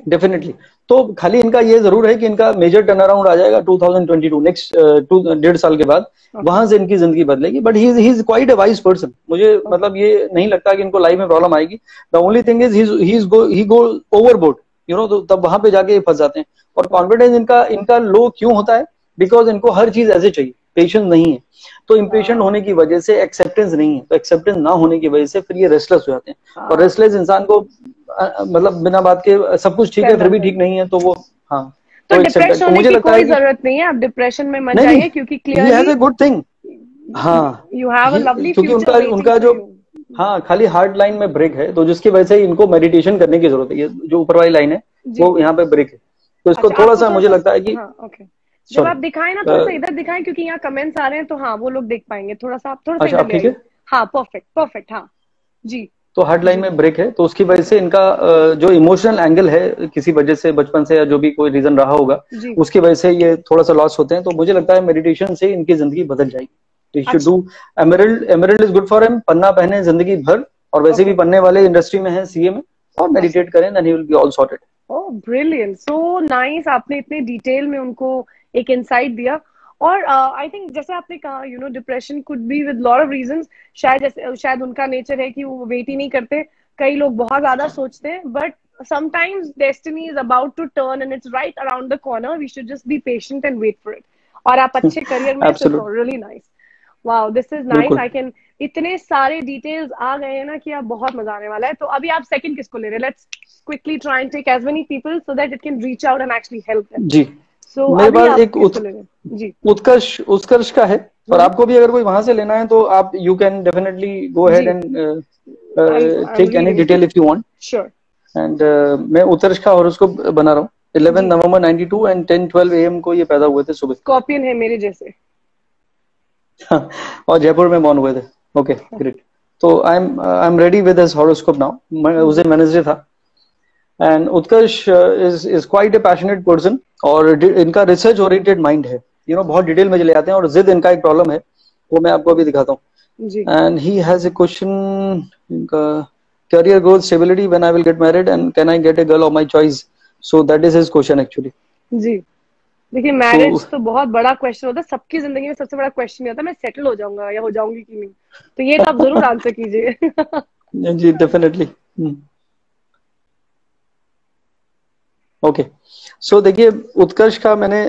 definitely. तो खाली इनका ये जरूर है कि इनका मेजर टर्न अराउंड आ जाएगा 2022, नेक्स्ट 1.5 साल के बाद. वहां से इनकी जिंदगी बदलेगी. But he is quite a wise person. मुझे मतलब ये नहीं लगता कि इनको लाइफ में प्रॉब्लम आएगी. The only thing is he go overboard, तो तब वहां पे जाके फंस जाते हैं. और कॉन्फिडेंस इनका लो क्यों होता है? बिकॉज इनको हर चीज ऐसे चाहिए, पेशेंस नहीं है. तो इम्पेशेंट होने की वजह से एक्सेप्टेंस नहीं है. तो एक्सेप्टेंस ना होने की वजह से फिर ये रेस्टलेस हो जाते हैं. और रेस्टलेस इंसान को मतलब बिना बात के सब कुछ ठीक है फिर भी ठीक नहीं है, तो वो
तो डिप्रेशन होने की कोई जरूरत नहीं है. आप डिप्रेशन में मत जाइए, क्योंकि clearly
have a good thing.
You have a lovely future.
क्योंकि उनका जो खाली हार्ड लाइन में ब्रेक है, तो जिसकी वजह से इनको मेडिटेशन करने की जरूरत है. ये जो ऊपर वाली लाइन है वो यहाँ पे ब्रेक है, तो इसको थोड़ा सा मुझे लगता है कि
जब आप दिखाएं ना, थोड़ा सा इधर दिखाएं, क्योंकि यहाँ कमेंट्स आ रहे हैं, तो वो लोग देख पाएंगे. थोड़ा सा इधर
ठीक है.
हाँ, परफेक्ट. हाँ जी.
तो हार्ड लाइन में ब्रेक है, तो उसकी वजह से इनका जो इमोशनल एंगल है, किसी वजह से बचपन से या जो भी कोई रीजन रहा होगा, उसकी वजह से ये थोड़ा सा लॉस होते हैं. तो मुझे लगता है मेडिटेशन से इनकी जिंदगी बदल जाएगी. तो should do emerald is good for him. पन्ना पहने जिंदगी भर, और वैसे भी पन्ने वाले इंडस्ट्री में है, सीए में, और मेडिटेट करें, then he will be all sorted.
Oh brilliant, so nice. आपने इतने डिटेल में उनको एक इनसाइट दिया. और आई थिंक जैसे आपने कहा, depression could be with lot of reasons. शायद उनका नेचर है कि वो वेट ही नहीं करते. कई लोग बहुत ज्यादा सोचते हैं, but sometimes destiny is about to turn and it's right around the corner. We should just be patient and wait for it. और आप अच्छे करियर में, really nice. Wow, this is nice. I can, इतने सारे डिटेल्स आ गए हैं ना कि आप बहुत मजा आने वाला है. तो अभी आप सेकंड किसको ले रहे हैं? quickly try and take as many people so that it can reach out and actually help them.
Ji,
So
मेरे
अभी
पास
आप
एक
किसको ले रहे हैं? जी
उत्कर्ष उत्कर्ष का है, और आपको भी अगर कोई वहां से लेना है तो आप you can definitely go ahead and
I'm
take any
reading.
Detail if you want.
Sure.
And मैं उत्कर्ष का हॉरोस्कोप बना रहा हूँ. 11 नवंबर 92 एंड 10:12 AM को ये पैदा हुए थे सुबह.
स्कॉर्पियन है मेरे जैसे.
और जयपुर में बॉर्न हुए थे. Okay great. तो I am ready with his horoscope now. उस दिन वेडनेसडे था. And Utkarsh is quite a passionate person, और इनका रिसर्च ओरिएंटेड माइंड है. यू नो, बहुत डिटेल में चले जाते हैं, और जिद इनका एक प्रॉब्लम है, वो मैं आपको अभी दिखाता हूँ. And he has A question, इनका career growth, stability, when I will get married, and can I get a girl of my choice? So that is his question actually.
जी देखिए, मैरिज तो बहुत बड़ा क्वेश्चन होता है, सबकी जिंदगी में सबसे बड़ा क्वेश्चन होता है मैं सेटल हो जाऊंगा या हो जाऊंगी कि नहीं. तो ये तो आप जरूर आंसर कीजिए.
जी डेफिनेटली. ओके, सो देखिए, उत्कर्ष का मैंने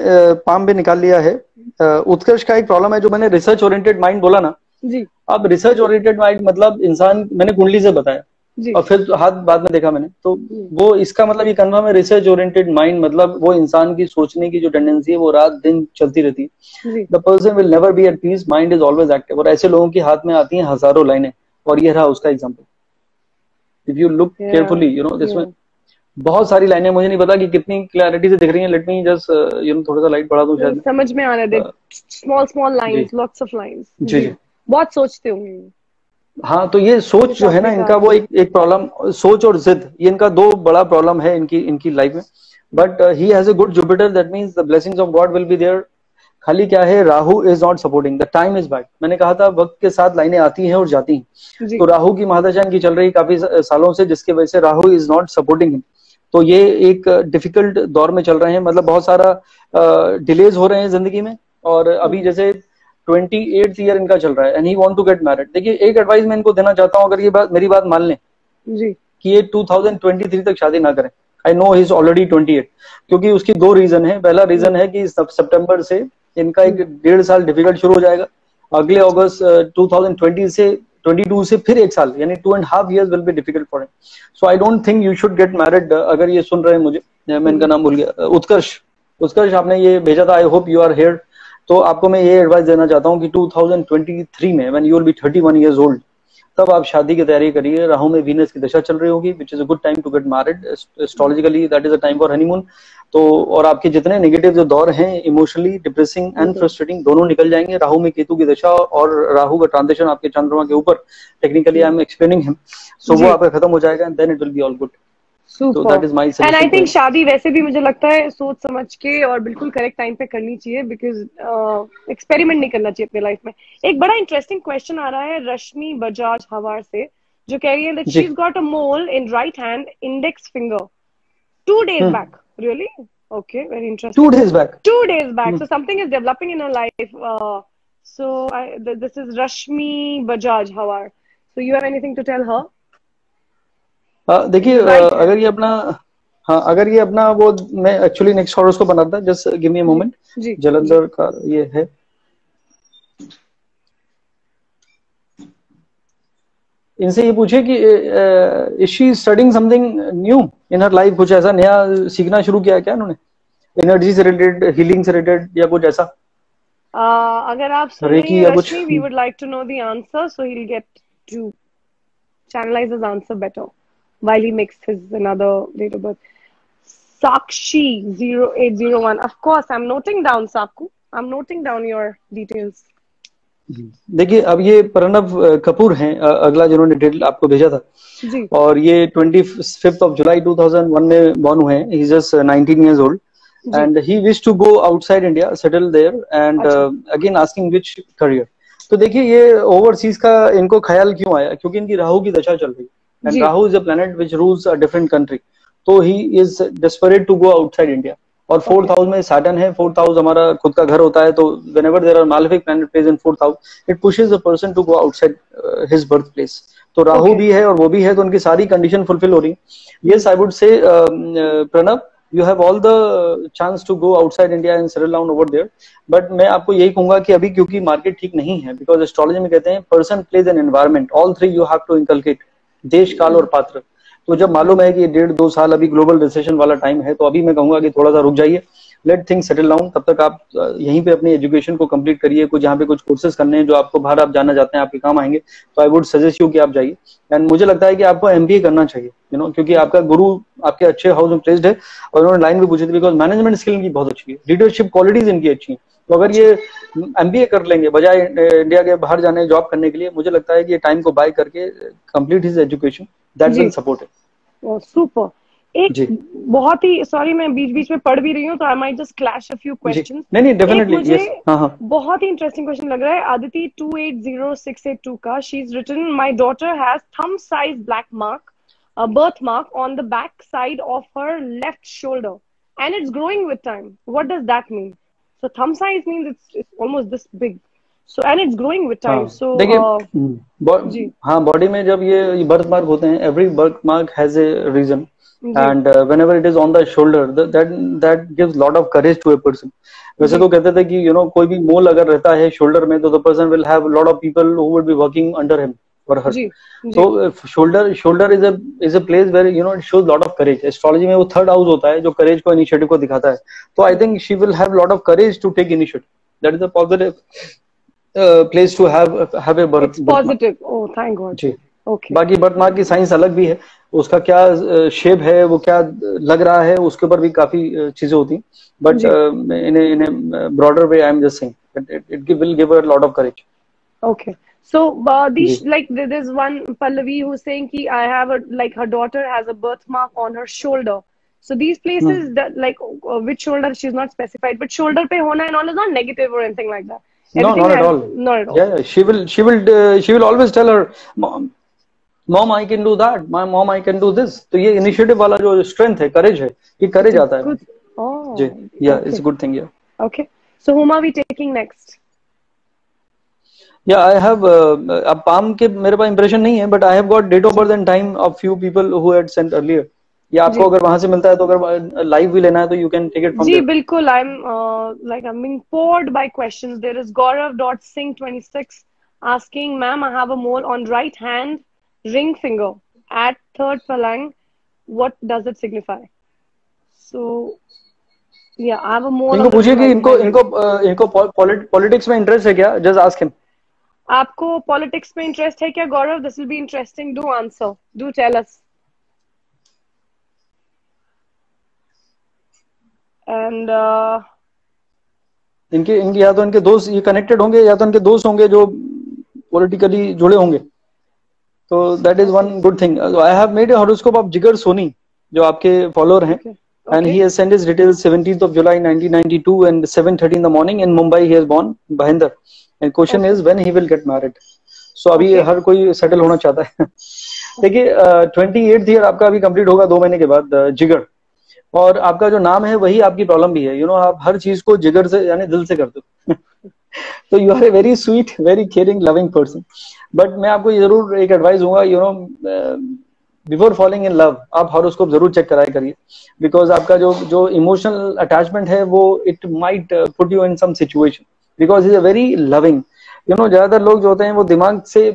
पाम भी निकाल लिया है. उत्कर्ष का एक प्रॉब्लम है, जो मैंने रिसर्च ओरिएंटेड माइंड बोला ना
जी.
अब रिसर्च ओरिएंटेड माइंड मतलब इंसान, मैंने कुंडली से बताया
जी.
और फिर हाथ बाद में देखा मैंने, तो वो इसका मतलब ये कन्फर्म है. रिसर्च ओरिएंटेड माइंड मतलब वो इंसान की सोचने की जो टेंडेंसी है वो रात दिन चलती रहती है. The person will never be at peace, mind is always active. और ऐसे लोगों के हाथ में आती हैं हजारों लाइनें, और ये रहा उसका example. If you look carefully, you know, इसमें बहुत सारी लाइनें, मुझे नहीं पता कि कितनी क्लैरिटी से दिख रही हैं. Let me just you know थोड़ा सा लाइट बढ़ा दूं, शायद
समझ में आ रहा है. Small lines, lots of lines. जी, बहुत सोचते होंगे.
हाँ, तो ये सोच जो है ना इनका, वो एक प्रॉब्लम, सोच और जिद, ये इनका दो बड़ा प्रॉब्लम है इनकी लाइफ में. But he has a good Jupiter, that means the blessings of God will be there. खाली क्या है, Rahu is not supporting, the time is bad. मैंने कहा था वक्त के साथ लाइनें आती हैं और जाती हैं. तो राहु की महादशा इनकी चल रही काफी सालों से, जिसकी वजह से Rahu is not supporting him. तो ये एक डिफिकल्ट दौर में चल रहे हैं, मतलब बहुत सारा डिलेज हो रहे हैं जिंदगी में. और अभी जैसे 28th ईयर इनका चल रहा है, and he want to get married. देखिए, एक एडवाइस मैं इनको देना चाहता हूँ, अगर ये बात मेरी बात मान लें
जी,
कि ये 2023 तक शादी ना करें. I know he is already 28, क्योंकि उसकी दो रीजन है. पहला रीजन है कि सितंबर से इनका एक 1.5 साल डिफिकल्ट शुरू हो जाएगा. अगले अगस्त 2022 से फिर 1 साल, यानी 2.5 years will be difficult for him. So I don't think you should get married. अगर ये सुन रहे हैं मुझे, मैं इनका नाम भूल गया, उत्कर्ष आपने ये भेजा था. I hope you are here. तो आपको मैं ये एडवाइस देना चाहता हूँ कि 2023 में when you will be 31 years old, तब आप शादी की तैयारी करिए. राहु में वीनस की दशा चल रही होगी, which is a good time to get married. Astrologically that is a time for honeymoon. तो और आपके जितने नेगेटिव जो दौर हैं, इमोशनली डिप्रेसिंग एंड फ्रस्ट्रेटिंग, दोनों निकल जाएंगे. राहु में केतु की दशा और राहु का ट्रांजिशन आपके चंद्रमा के ऊपर, technically I am explaining him, so वो आपका खत्म हो जाएगा, and then it will be all good. So that is my suggestion.
And I think शादी वैसे भी मुझे लगता है सोच समझ के और बिल्कुल करेक्ट टाइम पे करनी चाहिए, बिकॉज एक्सपेरिमेंट नहीं करना चाहिए अपने लाइफ में. एक बड़ा इंटरेस्टिंग क्वेश्चन आ रहा है रश्मि बजाज हवार से, जो कह रही है that she's got a mole in right hand index finger 2 days back. Really? Okay, very interesting.
2 days back.
2 days back. So something is developing in her life. This is Rashmi Bajaj Hawar. So you have anything to tell her?
देखिए, अगर ये अपना, हाँ, अगर ये अपना वो, मैं एक्चुअली नेक्स्ट हॉरोस्कोप बना था, just give me a moment. Jalandhar का ये है. इनसे ये पूछे कि is she studying something new in her life, कुछ ऐसा नया सीखना शुरू किया है क्या इन्होंने, एनर्जी से रिलेटेड, हीलिंग से रिलेटेड, या कुछ ऐसा.
अगर आप सुन रही हैं रश्मि, we would like to know the answer, so he'll get to channelize his answer better while he makes his another date of birth. Sakshi 0801. Of course, I'm noting down, Sakku. I'm noting down your details.
देखिए, अब ये प्रणव कपूर हैं, अगला जिन्होंने डिटेल आपको भेजा था जी. और ये 25th of July 2001 में बॉर्न हुए हैं. He is just 19 years old and he wished to go outside India, settle there, and again asking which career. तो देखिए, ये ओवरसीज का इनको ख्याल क्यों आया, क्योंकि इनकी राहु की दशा चल रही है. And Rahu is a planet which rules a different country. तो he is desperate to go outside India. और 4th house में Saturn है. 4th house हमारा खुद का घर होता है. तो whenever there are malefic planet plays in 4th house, it pushes a person to go outside his birthplace. तो राहु भी है और वो भी है, तो उनकी सारी कंडीशन फुलफिल हो रही है. Yes, I would say Pranav, you have all the chance to go outside India and settle down over there. But मैं आपको यही कहूंगा कि अभी क्योंकि मार्केट ठीक नहीं है, because एस्ट्रोलॉजी में कहते हैं person plays an environment. All three you have to inculcate. देश, काल और पात्र. तो जब मालूम है कि 1.5-2 साल अभी ग्लोबल रिसेशन वाला टाइम है, तो अभी मैं कहूंगा कि थोड़ा सा रुक जाइए, लेट थिंग्स सेटल डाउन। तब तक आप यहीं पे अपनी एजुकेशन को कंप्लीट करिए, कुछ जहाँ पे कुछ कोर्सेज करने हैं जो आपको बाहर आप जाना चाहते हैं, आपके काम आएंगे, तो आई वुड सजेस्ट यू कि आप जाइए। एंड मुझे लगता है कि आपको एमबीए करना चाहिए, क्योंकि आपका गुरु आपके अच्छे हाउस में प्लेस्ड है, और उन्होंने लाइन भी पूछी थी, बिकॉज मैनेजमेंट स्किल इनकी बहुत अच्छी है, लीडरशिप क्वालिटीज इनकी अच्छी है। तो अगर ये एमबीए कर लेंगे बजाय इंडिया के बाहर जाने जॉब करने के लिए, मुझे लगता है कि ये टाइम को बाय करके complete his education, that will support it.
Super. एक बहुत ही सॉरी, मैं बीच बीच में पढ़ भी रही हूँ, तो I might just clash a few questions.
नहीं डेफिनेटली,
मुझे
हाँ
बहुत ही इंटरेस्टिंग क्वेश्चन लग रहा है आदिति 280682 का। She is written, my daughter has thumb size black mark, a birthmark on the back side of her left shoulder, and it's growing with time. What does that mean? So thumb size means it's almost this big. So and it's growing with time. So
देखिए हाँ, बॉडी में जब ये बर्थ मार्क होते हैं, every birth mark has a reason, and whenever it is on the shoulder, that gives lot of courage to a person. वैसे तो कहते थे कि कोई भी मोल अगर रहता है शोल्डर में, तो the person will have lot of people who would be working under him or her. So shoulder is a place where it shows lot of courage. Astrology में वो थर्ड हाउस होता है जो करेज को, इनिशिएटिव को दिखाता है। तो I think she will have lot of courage to take initiative. That is a positive place to have a birth.
Positive, oh thank God जी।
ओके, बाकी बर्थ मार्क की साइंस अलग भी है, उसका क्या शेप है, वो क्या लग रहा है, उसके ऊपर भी काफी चीजें होती हैं, but in A broader way I am just saying it will give a lot of courage.
Okay, so these like there's one Pallavi who's saying ki I have like her daughter has a birthmark on her shoulder. So these places that like which shoulder she's not specified, but shoulder pe hona and all is not negative or anything like that.
No, not at all.
Not at all.
Yeah, she will always tell her mom I can do that, my mom I can do this. तो ये इनिशिएटिव वाला जो स्ट्रेंथ है, करेज है, ये करेज आता है जी। Yeah, it's a good thing. Yeah.
Okay, so whom are we taking next?
Yeah, I have अब पाम के मेरे पास इंप्रेशन नहीं है, but I have got date of birth and time of few people who had sent earlier. या आपको अगर वहां से मिलता है, तो अगर लाइव भी लेना है तो you can take it from
जी बिल्कुल। I am like I'm being poured by questions. There is Gaurav.Singh26 asking, ma'am, I have a mole on right hand ring finger at third phalang. What does it signify? So yeah, I have a mole.
इनको पूछिए कि इनको पॉलिटिक्स में इंटरेस्ट है क्या, जस्ट आस्क हिम।
आपको पॉलिटिक्स में इंटरेस्ट है क्या Gaurav? This will be interesting, do answer, do tell us. And
इनके या तो इनके दोस्त ये कनेक्टेड होंगे, या तो इनके दोस्त होंगे जो पॉलिटिकली जुड़े होंगे, तो that is one good thing. I have made a horoscope of जिगर सोनी, जो आपके फॉलोअर हैं, and he has sent his details 17th of July 1992 and 7:30 in the morning in Mumbai. He is born Bhinder, and question is when he will get married. So अभी हर कोई सेटल होना चाहता है। देखिए 28th ईयर आपका अभी कंप्लीट होगा 2 महीने के बाद, जिगर, और आपका जो नाम है वही आपकी प्रॉब्लम भी है। आप हर चीज को जिगर से यानी दिल से करते हो। तो you are a very sweet, very caring, loving person. But मैं आपको जरूर एक एडवाइस दूंगा, बिफोर फॉलिंग इन लव आप हॉरोस्कोप जरूर चेक कराया करिए, बिकॉज आपका जो इमोशनल अटैचमेंट है वो it might put you in some situation, because is a very loving. ज्यादातर लोग जो होते हैं वो दिमाग से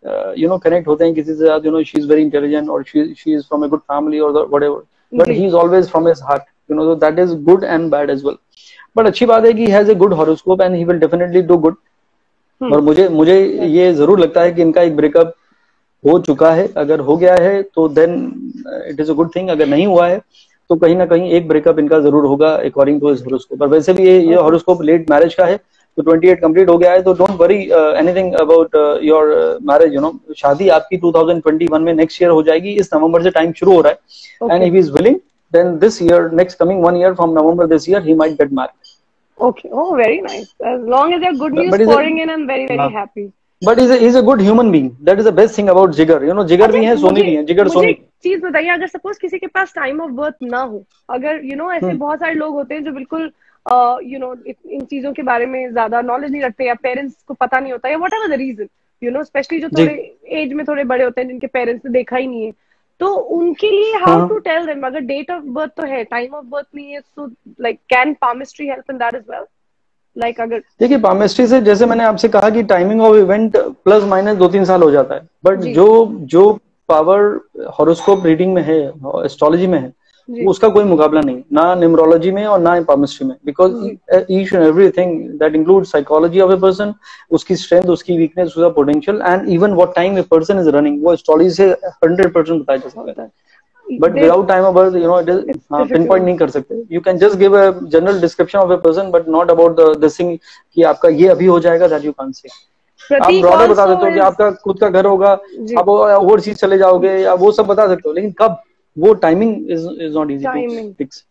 कनेक्ट होते हैं किसी से साथ, शी इज वेरी इंटेलिजेंट और she is from a good family और whatever, but he is always from his heart, so that is good and bad as well. But अच्छी बात है कि he has a good horoscope and he will definitely do good. और मुझे ये जरूर लगता है कि इनका एक ब्रेकअप हो चुका है। अगर हो गया है तो then it is a good thing, अगर नहीं हुआ है तो कहीं ना कहीं एक ब्रेकअप इनका जरूर होगा अकॉर्डिंग टू हिज हॉरोस्कोप। और वैसे भी ये हॉरोस्कोप लेट मैरिज का है, तो 28 कंप्लीट हो गया है, तो don't worry anything about your marriage. शादी आपकी 2021 में नेक्स्ट ईयर हो जाएगी, इस नवंबर से टाइम शुरू हो रहा है, and if he is willing then this year, next coming 1 year from November this year, he might get married.
Okay, oh very nice. As long as there are good news pouring in, I'm very happy.
But he's a good human being. That is the best thing about जिगर। जिगर भी है, सोनी भी है, जिगर सोनी।
चीज बताइए, अगर सपोज किसी के पास टाइम ऑफ बर्थ ना हो, अगर ऐसे बहुत सारे लोग होते हैं जो बिल्कुल इन चीजों के बारे में ज्यादा नॉलेज नहीं रखते, या पेरेंट्स को पता नहीं होता, या whatever the reason, specially जो थोड़े एज में थोड़े बड़े होते हैं जिनके पेरेंट्स ने देखा ही नहीं है, तो उनके लिए हाउ टू टेल देम? अगर डेट ऑफ बर्थ तो है, टाइम ऑफ बर्थ नहीं है, so like can palmistry help in that as well? Like अगर
देखिए पामिस्ट्री से, जैसे मैंने आपसे कहा कि timing of event plus minus 2-3 साल हो जाता है, बट जो पावर हॉरोस्कोप रीडिंग में है, एस्ट्रोलॉजी में है, उसका कोई मुकाबला नहीं, ना न्यूमरोलॉजी में और ना पामिस्ट्री में, because each and everything that include psychology of a person, उसकी स्ट्रेंथ, उसकी वीकनेस, उसका potential, and even what time a person is running, वो एस्ट्रोलॉजी से 100% बताया जा सकता है. But without time of birth, it is pin point नहीं कर सकते. You can just give a general description of a person, but not about this thing कि आपका ये अभी हो जाएगा, दैट यू कांट से. आप ब्रॉडर बता देते हो कि आपका खुद का घर होगा, आप ओवरसीज चले जाओगे, या वो सब बता सकते हो, लेकिन कब, वो timing is not easy to fix.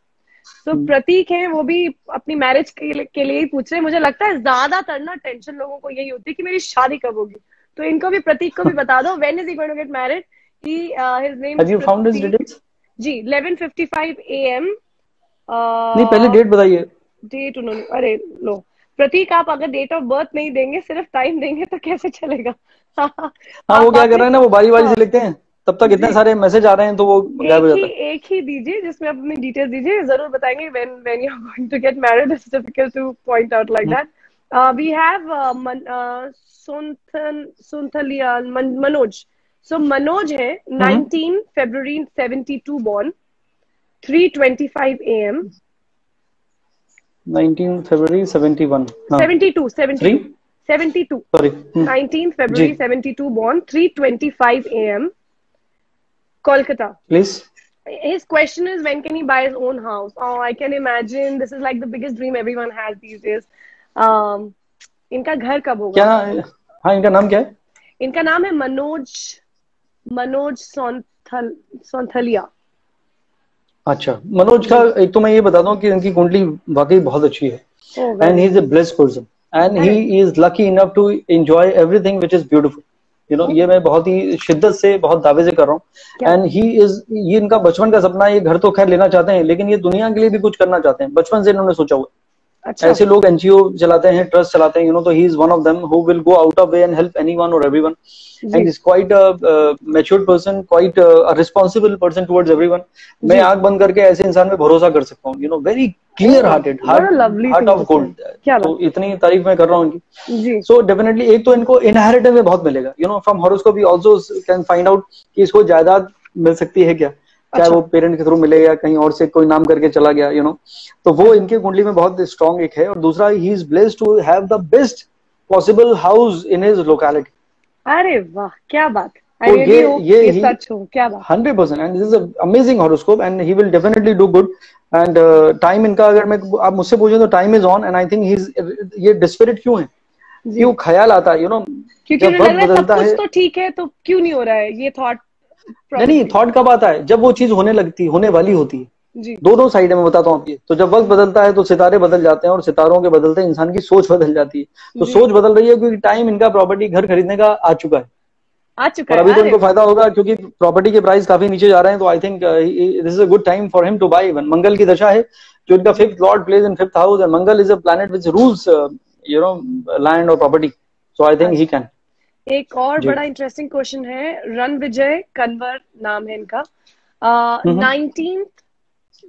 तो प्रतीक है, वो भी अपनी मैरिज के लिए ही पूछ रहे हैं. मुझे लगता है ज्यादातर ना टेंशन लोगों को यही होती है कि मेरी शादी कब होगी. तो इनको भी, प्रतीक को भी बता दो, when is he going to get married. His name,
have you found his details?
जी, 11:55 AM.
नहीं, पहले डेट बताइए.
डेट उन्होंने, अरे लो प्रतीक, आप अगर डेट ऑफ बर्थ नहीं देंगे, सिर्फ टाइम देंगे तो कैसे चलेगा.
हाँ, वो क्या कर रहे हैं ना, वो बारी बारी से लिखते हैं, तब तक इतने सारे मैसेज आ रहे हैं तो वो गायब हो जाता है.
एक ही दीजिए जिसमें आप अपनी डिटेल्स दीजिए, जरूर बताएंगे when you are going to get married. It's difficult to point out like that. We have Sunthaliya Manoj. So Manoj है 19 February 72 born, 3:25 AM.
19 February 71.
72. Sorry. 19 February 72 born, 3:25 AM. Kolkata.
Please.
His question is, when can he buy his own house? Oh, I can imagine. This is like the biggest dream everyone has these days. इनका घर कब होगा?
क्या? हाँ, इनका नाम क्या है?
इनका नाम है मनोज सोंथलिया.
अच्छा, मनोज का एक तो मैं ये बता दूं कि इनकी कुंडली वाकई बहुत अच्छी है, and he is a blessed person, and he is lucky enough to enjoy everything which is beautiful. ये मैं बहुत ही शिद्दत से, बहुत दावे से कर रहा हूँ. एंड ये इनका बचपन का सपना है. ये घर तो खैर लेना चाहते हैं, लेकिन ये दुनिया के लिए भी कुछ करना चाहते हैं, बचपन से इन्होंने सोचा हुआ. अच्छा. ऐसे लोग एनजीओ चलाते हैं, ट्रस्ट चलाते हैं, तो he is one of them who will go out of way and help anyone और everyone. And is quite a matured person, quite a responsible person towards everyone. मैं आंख बंद करके ऐसे इंसान पे भरोसा कर सकता हूँ. Very clear hearted, heart of gold. तो इतनी तारीफ मैं कर रहा हूँ इनकी. सो डेफिनेटली एक तो इनको इनहेरिटेड में बहुत मिलेगा. From horoscope we also can find out कि इसको जायदाद मिल सकती है क्या, चाहे वो पेरेंट के थ्रू मिले या कहीं और से कोई नाम करके चला गया. तो वो इनके कुंडली में बहुत स्ट्रॉन्ग एक है. और दूसरा, he is blessed to have the best possible house in his locality.
अरे वाह, क्या बात.
तो ये
सच हो, क्या बात.
100%. And this is a amazing horoscope, and he will definitely do good. And time इनका, अगर आप मुझसे पूछें तो time is on. And I think ये डिस्पिरिट क्यों है, क्यों ख्याल आता है,
क्योंकि वक्त बदलता है तो ठीक है, तो क्यों नहीं हो रहा है ये थॉट.
नहीं, थॉट कब आता है, जब वो चीज होने वाली होती है. दोनों साइड में बताता हूँ. तो जब वक्त बदलता है तो सितारे बदल जाते हैं, और सितारों के बदलते इंसान की सोच बदल जाती है. तो सोच बदल रही है क्योंकि टाइम इनका प्रॉपर्टी घर खरीदने का आ चुका है. और अभी तो इनको फायदा होगा क्योंकि प्रॉपर्टी के प्राइस काफी नीचे जा रहे हैं. तो I think this is a good time for him to buy. Even Mangal की दशा है, जो इनका 5th lord places in 5th house, and Mangal is a planet which rules land और property. So I think he can.
एक और बड़ा इंटरेस्टिंग क्वेश्चन है. रणविजय कन्वर नाम है इनका. 19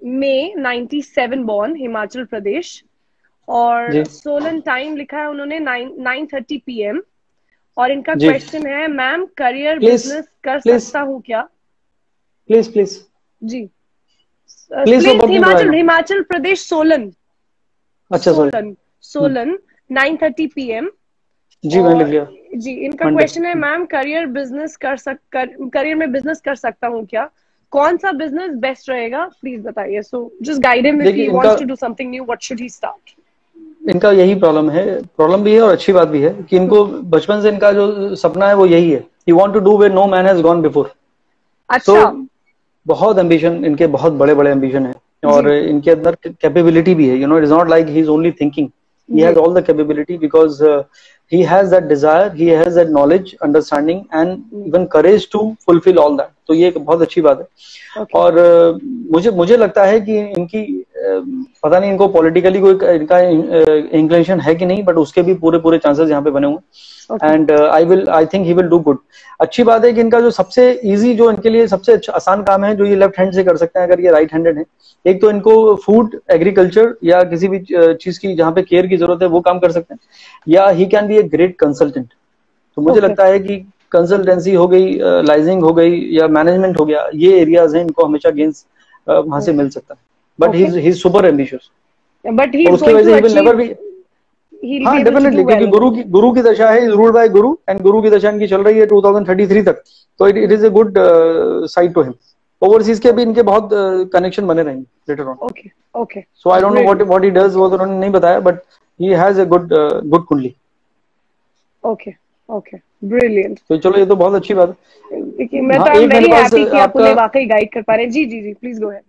मई 97 बॉर्न, हिमाचल प्रदेश. और सोलन टाइम लिखा है उन्होंने 9:30 PM. और इनका क्वेश्चन है, मैम करियर बिजनेस कर सकता हूँ क्या?
प्लीज
जी, हिमाचल प्रदेश, सोलन. अच्छा, सोलन 9:30 PM.
जी, मैंने लिख लिया.
जी, इनका क्वेश्चन है, मैम करियर में बिजनेस कर सकता हूँ क्या? कौन सा बिजनेस बेस्ट रहेगा, प्लीज बताइए. So just guide him if he wants to do something new, what should he start.
इनका यही प्रॉब्लम भी है और अच्छी बात भी है कि इनको बचपन से इनका जो सपना है वो यही है. He want to do where no man has gone before. अच्छा. बहुत एम्बिशन, इनके बहुत बड़े बड़े एम्बिशन है, और इनके अंदर कैपेबिलिटी भी है. It is not like he is only thinking. He has all the capability because he has that desire, he has that knowledge, understanding, and even courage to fulfill all that. तो ये एक बहुत अच्छी बात है. और मुझे लगता है कि इनकी पता नहीं इनको पॉलिटिकली कोई इनका इंक्लिनेशन है कि नहीं, बट उसके भी पूरे चांसेस यहाँ पे बने हुए. And I think he will do good. अच्छी बात है कि इनका जो सबसे इजी, जो इनके लिए सबसे अच्छा आसान काम है, जो ये लेफ्ट हैंड से कर सकते हैं अगर ये राइट हैंडेड है, एक तो इनको फूड, एग्रीकल्चर या किसी भी चीज की जहाँ पे केयर की जरूरत है वो काम कर सकते हैं, या he can be a great consultant. तो मुझे लगता है कि कंसल्टेंसी हो गई, लाइजिंग हो गई या मैनेजमेंट हो गया, ये एरियाज हैं इनको हमेशा गेंस वहां से मिल सकता है। But he is super ambitious,
but he
और
इज
उसकी
गोइंग
वजह
टू
से he will never B,
he'll
हाँ
be able to
definitely,
do
क्योंकि
well.
गुरु की दशा है, रूल्ड बाय गुरु, एंड गुरु की दशा इनकी चल रही है 2033 तक, तो it is a good side to him. Overseas के भी इनके बहुत कनेक्शन बने रहेंगे later on.
Okay, okay.
So I don't know what he does, वो तो उन्होंने नहीं बताया, but he has a good good kundli.
Okay, okay. Brilliant.
तो चलो ये तो बहुत अच्छी बात है।
देखिए मैं
हाँ,
तो आई एम
एक मेरे
वेरी
पास
हैप्पी कि आप
आपका
उन्हें वाकई गाइड कर पा रहे हैं। जी जी जी, प्लीज गो अहेड।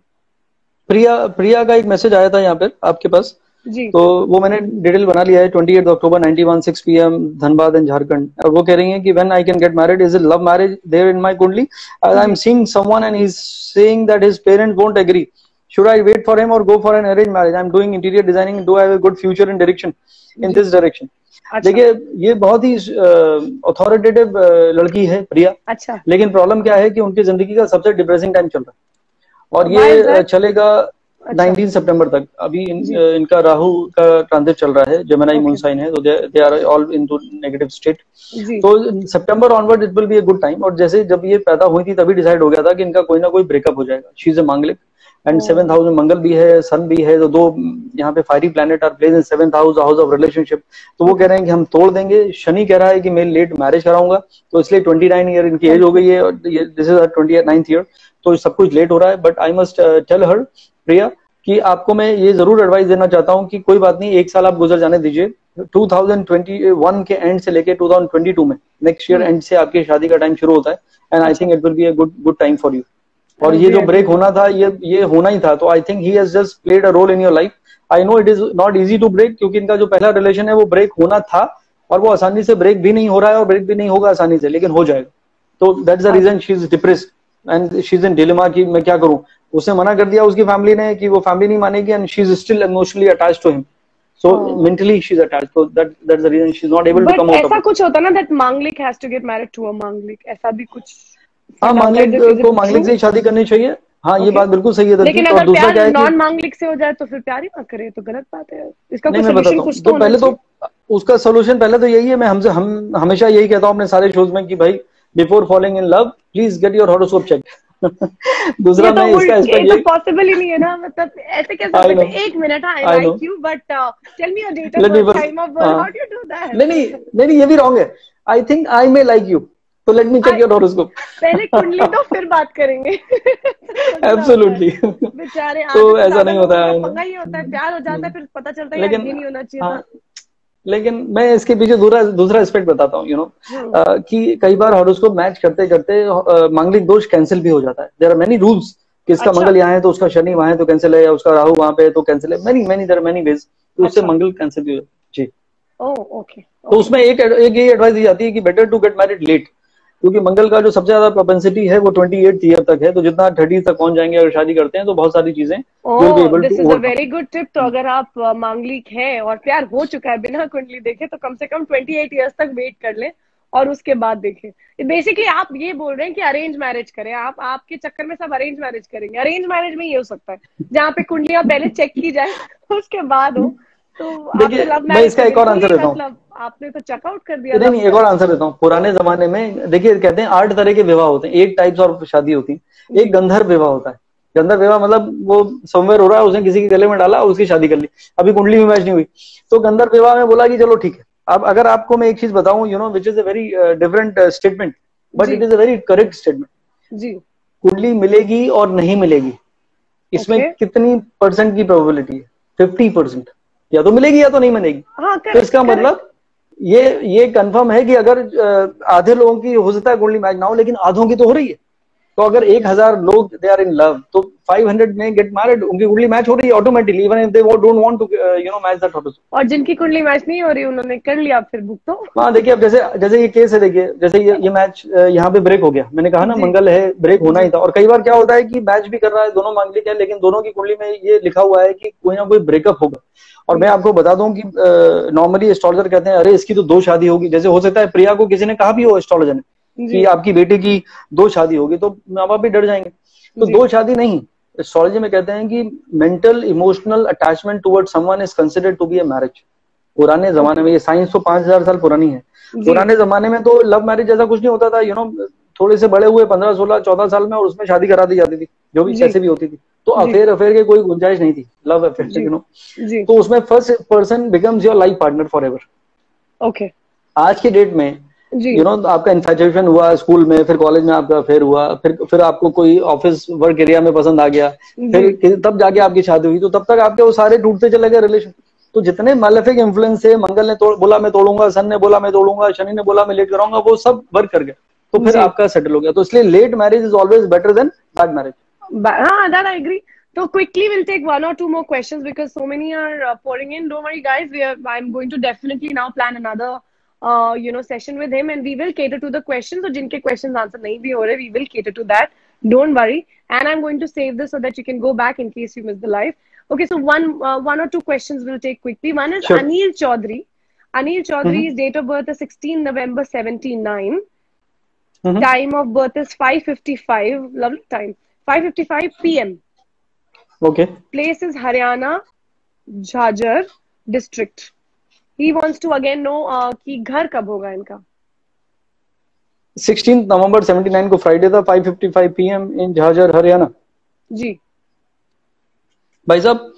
प्रिया का एक मैसेज आया था यहाँ पे आपके पास,
जी
तो वो मैंने डिटेल बना लिया है। 28 October 91 6 PM Dhanbad and Jharkhand. और वो कह रही हैं कि when I can get married, is it love marriage there in my kundli? I am seeing someone and he is saying that his parents won't agree, should I wait for him or go for an arranged marriage? I'm doing interior designing, do I have a good future in direction in this direction? देखिए ये बहुत ही अथॉरिटेटिव लड़की है प्रिया।
अच्छा।
लेकिन प्रॉब्लम क्या है कि उनकी जिंदगी का सबसे डिप्रेसिंग टाइम चल रहा है, और ये चलेगा 19 सितंबर तक। अभी इनका राहु का ट्रांजिट चल रहा है, जेमिनी मून साइन है, तो they are all into negative state. तो September onward it will be a good time. और जैसे जब ये पैदा हुई थी तभी डिसाइड हो गया था कि इनका कोई ना कोई ब्रेकअप हो जाएगा। शी इज ए मांगलिक, एंड 7th हाउस में मंगल भी है, सन भी है, तो दो यहाँ पे fiery planet are place in 7th house, house of relationship. तो वो कह रहे हैं कि हम तोड़ देंगे। शनि कह रहा है कि मैं लेट मैरिज कराऊंगा, तो इसलिए 29 ईयर इनकी एज हो गई है, और दिस इज 29th ईयर, तो सब कुछ लेट हो रहा है। But I must tell her Priya कि आपको मैं ये जरूर एडवाइस देना चाहता हूँ कि कोई बात नहीं, एक साल आप गुजर जाने दीजिए। 2021 के एंड से लेके 2022 में, नेक्स्ट ईयर एंड से आपकी शादी का टाइम शुरू होता है, and I think it will be a good time for you. और ये जो ब्रेक होना था, ये होना ही था। तो I think he has just played a role in your life. I know it is not easy to break, क्योंकि इनका जो पहला रिलेशन है वो ब्रेक होना था, और वो आसानी से ब्रेक भी नहीं हो रहा है, और ब्रेक भी नहीं होगा आसानी से, लेकिन हो जाएगा। तो that's the reason she is depressed and she is in dilemma कि मैं क्या करूं। उसने मना कर दिया उसकी फैमिली ने कि वो फैमिली नहीं मानेगी, and she is still emotionally attached to him, so mentally she is attached. तो that's the reason she is not able to come out of.
ऐसा कुछ होता ना that manglik has to get married to a manglik, ऐसा भी कुछ?
हाँ, मांगलिक को मांगलिक से शादी करनी चाहिए। हाँ, ये बात बिल्कुल सही है।
लेकिन अगर प्यार नॉन मांगलिक से हो जाए तो फिर प्यार ही ना करे, तो गलत बात है। इसका कोई सोल्यूशन कुछ तो
पहले तो उसका सोल्यूशन पहले तो यही है, मैं हम हमेशा यही कहता हूँ अपने सारे शोज में कि भाई before falling in love please get your horoscope check. दूसरा मैं इसका एस्पेक्ट
ये तो पॉसिबल ही नहीं है ना, मतलब ऐसे कैसे हो सकता है? एक minute, I like you but tell me your date of birth, time of birth, how do you do that?
नहीं, ये भी रॉन्ग है। I think I may like you, तो let me check your horoscope.
पहले कुंडली तो फिर बात करेंगे।
एब्सोल्युटली।
बेचारे
तो ऐसा नहीं होता है,
पंगा ही होता है, प्यार हो जाता है फिर पता चलता है ये नहीं होना चाहिए था।
लेकिन मैं इसके पीछे दूसरा एस्पेक्ट बताता हूँ, यू नो, कि कई बार हॉरोस्कोप मैच करते करते मांगलिक दोष कैंसिल भी हो जाता है। देयर आर मेनी रूल्स कि इसका मंगल यहाँ है तो उसका शनि वहां है तो कैंसिल है, या उसका राहु वहां पे है तो कैंसिल है। Many there are many ways, तो उससे मंगल कैंसिल भी हो जाता है। जी,
ओके।
तो उसमें एक ये एडवाइस दी जाती है कि better to get married late, क्योंकि मंगल का जो सबसे ज्यादा प्रोपेंसिटी है वो 28th ईयर तक है। तो जितना 30 तक पहुंच जाएंगे अगर शादी करते हैं तो बहुत सारी चीजें
this is a very good tip. तो अगर आप मांगलिक हैं और प्यार हो चुका है बिना कुंडली देखे, तो कम से कम 28 ईयर्स तक वेट कर ले और उसके बाद देखें। बेसिकली आप ये बोल रहे हैं कि अरेंज मैरिज करें। आप आपके चक्कर में सब अरेंज मैरिज करेंगे। अरेंज मैरिज में ये हो सकता है जहाँ पे कुंडलियां पहले चेक की जाए उसके बाद हो। तो
देखिए मैं इसका एक और आंसर देता हूँ।
आपने तो चेकआउट कर दिया।
नहीं, एक और आंसर देता हूँ। पुराने जमाने में देखिए कहते हैं 8 तरह के विवाह होते हैं, 8 टाइप्स ऑफ शादी होती है। एक गंधर्व विवाह होता है। गंधर्व विवाह मतलब वो समवेयर हो रहा है, उसने किसी के गले में डाला, उसकी शादी कर ली, अभी कुंडली में मैच नहीं हुई। तो गंधर्व विवाह में बोला कि चलो ठीक है। अब अगर आपको मैं एक चीज बताऊं, you know, which is a very different statement, but it is a very correct statement. जी, कुंडली मिलेगी और नहीं मिलेगी, इसमें कितनी % की प्रोबेबिलिटी है? 50%। या तो मिलेगी या तो नहीं मिलेगी। तो इसका मतलब ये कंफर्म है कि अगर आधे लोगों की हो सकता है कुंडली मैच ना हो, लेकिन आधों की तो हो रही है। तो अगर 1000 लोग दे आर इन लव, तो 500 में गेट मैरिड, उनकी कुंडली मैच हो रही है automatically, even if they don't want to you know match that horoscope.
और जिनकी कुंडली मैच नहीं हो रही उन्होंने कर लिया फिर बुक। तो
हाँ देखिए, अब जैसे ये केस है, देखिए जैसे ये मैच यहाँ पे ब्रेक हो गया, मैंने कहा ना मंगल है, ब्रेक होना ही था। और कई बार क्या होता है कि मैच भी कर रहा है, दोनों मांगलिक है, लेकिन दोनों की कुंडली में ये लिखा हुआ है कि कोई ना कोई ब्रेकअप होगा। और मैं आपको बता दूं कि नॉर्मली एस्ट्रोलॉजर कहते हैं अरे इसकी तो 2 शादी होगी। जैसे हो सकता है प्रिया को किसी ने कहा भी हो एस्ट्रोलॉजर ने कि आपकी बेटी की 2 शादी होगी, तो माँ बाप भी डर जाएंगे। तो 2 शादी नहीं, एस्ट्रोलॉजी में कहते हैं कि mental emotional attachment toward someone is considered to be a marriage. पुराने जमाने में, ये साइंस तो 5000 साल पुरानी है, पुराने जमाने में तो लव मैरिज जैसा कुछ नहीं होता था, यू नो, थोड़े से बड़े हुए 15, 16, 14 साल में और उसमें शादी करा दी जाती थी, जो भी कैसे भी होती थी। तो अफेयर की कोई गुंजाइश नहीं थी, लव अफेयर, यू नो। तो उसमें first person becomes your life partner for ever.
Okay.
आज की डेट में यू नो आपका इन्फैचुएशन हुआ स्कूल में, फिर कॉलेज में आपका अफेयर हुआ, फिर आपको कोई ऑफिस वर्क एरिया में पसंद आ गया, फिर तब जाके आपकी शादी हुई, तो तब तक आपके वो सारे टूटते चले गए रिलेशन। तो जितने मालेफिक इन्फ्लुएंस है, मंगल ने बोला मैं तोड़ूंगा, सन ने बोला मैं तोड़ूंगा, शनि ने बोला मैं लेट कराऊंगा, वो सब वर्क कर गए, तो फिर आपका सेटल हो गया। तो इसलिए late marriage is always better than bad marriage.
हाँ, that I agree. So quickly we'll take one or two more questions because so many are pouring in. Don't worry guys, I'm going to definitely now plan another session with him and we will cater to the questions. So जिनके questions answer नहीं भी हो रहे, we will cater to that. Don't worry. And I'm going to save this so that you can go back in case you missed the live. Okay, so one or two questions we'll take quickly. One is Anil Chaudhary. Anil Chaudhary's date of birth is 16 November 79. Time of birth is 5:55. Lovely time. 5:55 p.m.
Okay.
Place is Haryana, Jhajjar district. He wants to again know कि घर कब होगा इनका।
16 नवंबर 79 को फ्राइडे था, 5:55 p.m. इन झाझर हरियाणा।
जी
भाई साहब,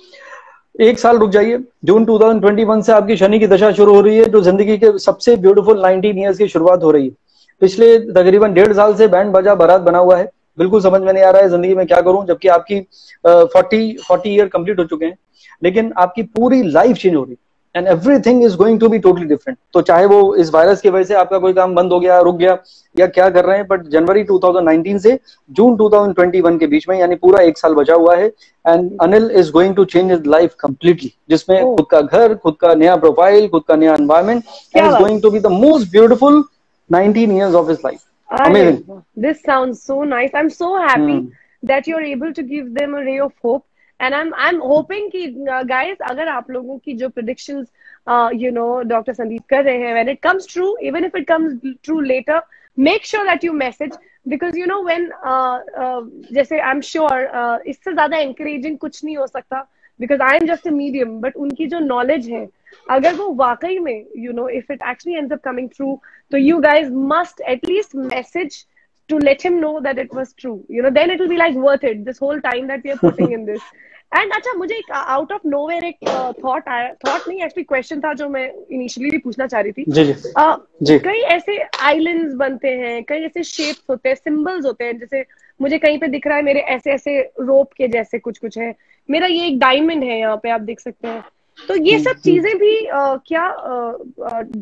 एक साल रुक जाइए, जून 2021 से आपकी शनि की दशा शुरू हो रही है, जो जिंदगी के सबसे ब्यूटीफुल 19 ईयर्स की शुरुआत हो रही है। पिछले तकरीबन 1.5 साल से बैंड बाजा बारात बना हुआ है, बिल्कुल समझ में नहीं आ रहा है जिंदगी में क्या करूं, जबकि आपकी 40 ईयर कंप्लीट हो चुके हैं, लेकिन आपकी पूरी लाइफ चेंज हो रही है and everything is going to be totally different. तो चाहे वो इस वायरस की वजह से आपका कोई काम बंद हो गया, रुक गया, या क्या कर रहे हैं, बट जनवरी 2019 से जून 2021 के बीच में, यानी पूरा 1 साल बचा हुआ है, and Anil is going to change his life completely, जिसमें खुद का घर, खुद का नया प्रोफाइल, खुद का नया environment, and is going to be the most beautiful 19 years of his life. Amazing.
This sounds so nice. I'm so happy that you're able to give them a ray of hope. And I'm hoping कि guys, अगर आप लोगों की जो predictions Dr. Sandeep कर रहे हैं, when it comes true, even if it comes true later, make sure that you message, because you know when जैसे I'm sure इससे ज़्यादा encouraging कुछ नहीं हो सकता, because I am just a medium, but उनकी जो knowledge है, अगर वो वाकई में if it actually ends up coming true, so you guys must at least message to let him know that it was true. Then it will be like worth it, this whole time that we are putting in this. And अच्छा, मुझे एक out of nowhere एक thought नहीं, actually question था जो मैं initially भी पूछना चाह रही थी। जी। कई ऐसे islands बनते हैं, कई ऐसे shapes होते हैं, symbols होते हैं, जैसे मुझे कहीं पे दिख रहा है मेरे ऐसे रोप के जैसे कुछ है, मेरा ये एक डायमंड है, यहाँ पे आप देख सकते हैं। तो ये सब चीजें भी क्या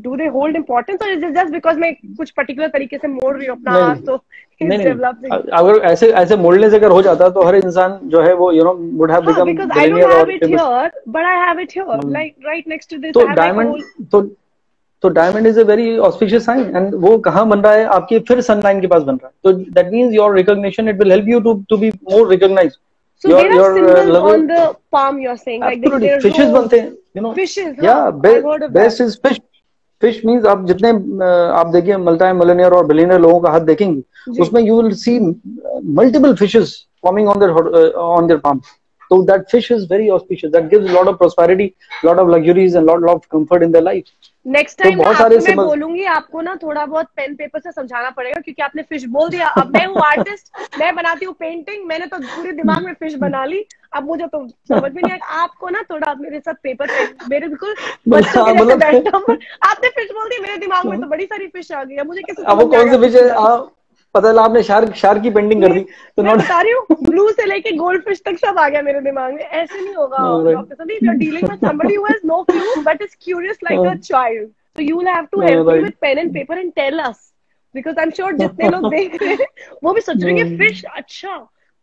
डू दे होल्ड इम्पोर्टेंस, और इज इट जस्ट बिकॉज मैं कुछ पर्टिकुलर तरीके से मोड़ रही हूँ अपना हाथ, तो
नहीं, अगर ऐसे मोड़ने से अगर हो जाता तो हर इंसान जो है वो वुड हैव बिकम बिलियनियर, और
but I have it here like right next to this.
तो डायमंड तो diamond is a very auspicious sign, and वो कहाँ बन रहा है, आपके फिर सनलाइन के पास बन रहा है, तो that means your recognition, it will help you to be more recognized.
So there are symbols on the palm, you're saying, like there are
fishes बनते हैं,
fishes,
yeah, best is fish means आप जितने आप देखिए मल्टी मिलियनियर और बिलियनियर लोगों का हाथ देखेंगे, उसमें you will see multiple fishes forming on their palm. So that fish is very auspicious. That gives a lot of prosperity, lot of luxuries, and lot of comfort in their life.
Next time मैं बोलूंगी आपको ना, थोड़ा बहुत पेन पेपर से समझाना पड़ेगा, क्योंकि आपने फिश बोल दिया। अब मैं हूँ आर्टिस्ट, मैं बनाती हूँ पेंटिंग, मैंने तो पूरे दिमाग में फिश बना ली, अब मुझे तो समझ में नहीं आया। आपको ना थोड़ा मेरे साथ पेपर मेरे बिल्कुल बच्चों के जैसे बैठा हूँ, आपने फिश बोल दी, मेरे दिमाग में तो बड़ी सारी फिश आ गई, मुझे कैसे
वो कौन से फिश है पता है, आपने शार्क की पेंटिंग कर दी, तो
मैं बता रही हूँ, ब्लू से लेके गोल्ड फिश तक सब आ गया मेरे दिमाग में। ऐसे नहीं होगा doctor Sandeep, you are dealing with somebody who has no clue but is curious like a child, so you will have to help me with pen and paper and tell us, because I'm sure जितने लोग देख रहे हैं वो भी सोच रहे हैं फिश अच्छा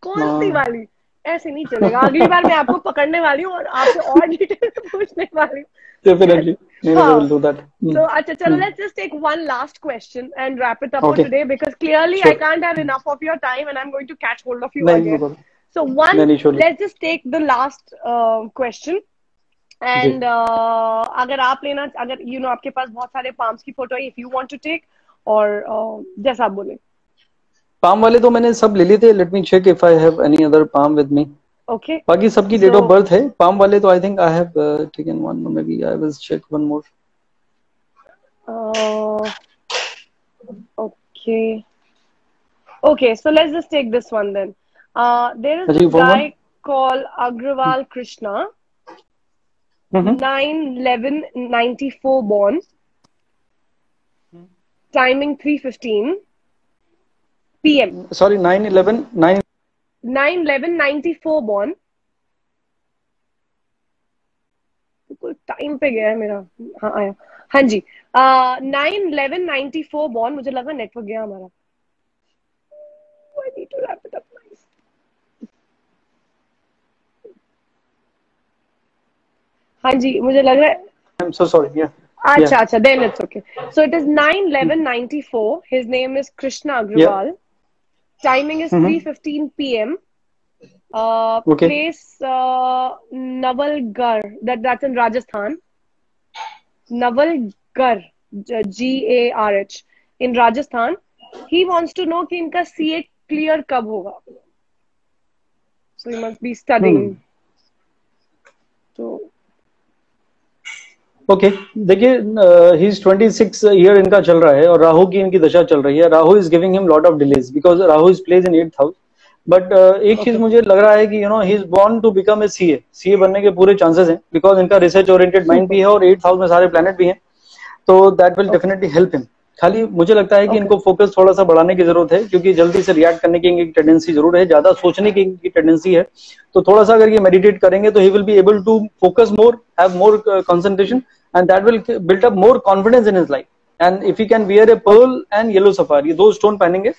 कौन सी वाली, ऐसे नहीं चलेगा। अगली बार मैं आपको पकड़ने वाली हूँ और आपसे और डिटेल पूछने वाली हूँ।
Definitely. We'll do that.
So, achha, let's just take one last question and wrap it up for today, because clearly I can't have enough of your time and I'm going to catch hold of you again. So, let's just take the last question. And अगर आप लेना, अगर आपके पास बहुत सारे palms की फोटो है, if you want to take, और जैसा आप बोले।
palm वाले तो मैंने सब ले लिए थे. Let me check if I have any other palm with me.
Okay.
बाकी सबकी डेट ऑफ बर्थ है. पाम वाले तो I think I have taken one, maybe I will check one more.
Okay. Okay, so let's just take this one then. There is this guy called Agrawal Krishna, 9/11/94 born, timing 3:15 p.m.
Sorry,
9/11/94 born. Time पे गया है मेरा. हाँ आया. हाँ जी. 9/11/94 born. मुझे लगा नेटवर्क गया हमारा. I need to wrap it up nice. हाँ जी, मुझे लग रहा है.
I'm so sorry. Yeah.
अच्छा, then it's okay. So it is 9/11/94. His name is Krishna Agrawal. Yeah. Timing is 3:15 p.m. Okay. Place Navalgarh. That's in Rajasthan. Navalgarh, Garh in Rajasthan. He wants to know कि इनका CA clear कब होगा. So he must be studying. So
okay देखिए ही इज 26 ईयर इनका चल रहा है और राहु की इनकी दशा चल रही है. Rahu is giving him lot of delays because Rahu is placed in 8th house. But एक चीज मुझे लग रहा है कि you know he is born to become a CA बनने के पूरे चांसेस हैं बिकॉज इनका रिसर्च ओरिएंटेड माइंड भी है और 8th हाउस में सारे प्लैनेट भी हैं. तो that will definitely help him. खाली मुझे लगता है कि इनको फोकस थोड़ा सा बढ़ाने की जरूरत है क्योंकि जल्दी से रिएक्ट करने की इनकी टेंडेंसी जरूर है, ज्यादा सोचने की इनकी टेंडेंसी है. तो थोड़ा सा अगर ये मेडिटेट करेंगे तो he will be able to focus more, have more concentration and that will build up more confidence in his life. And if he can wear a pearl and yellow sapphire, ये दो स्टोन पहनेंगे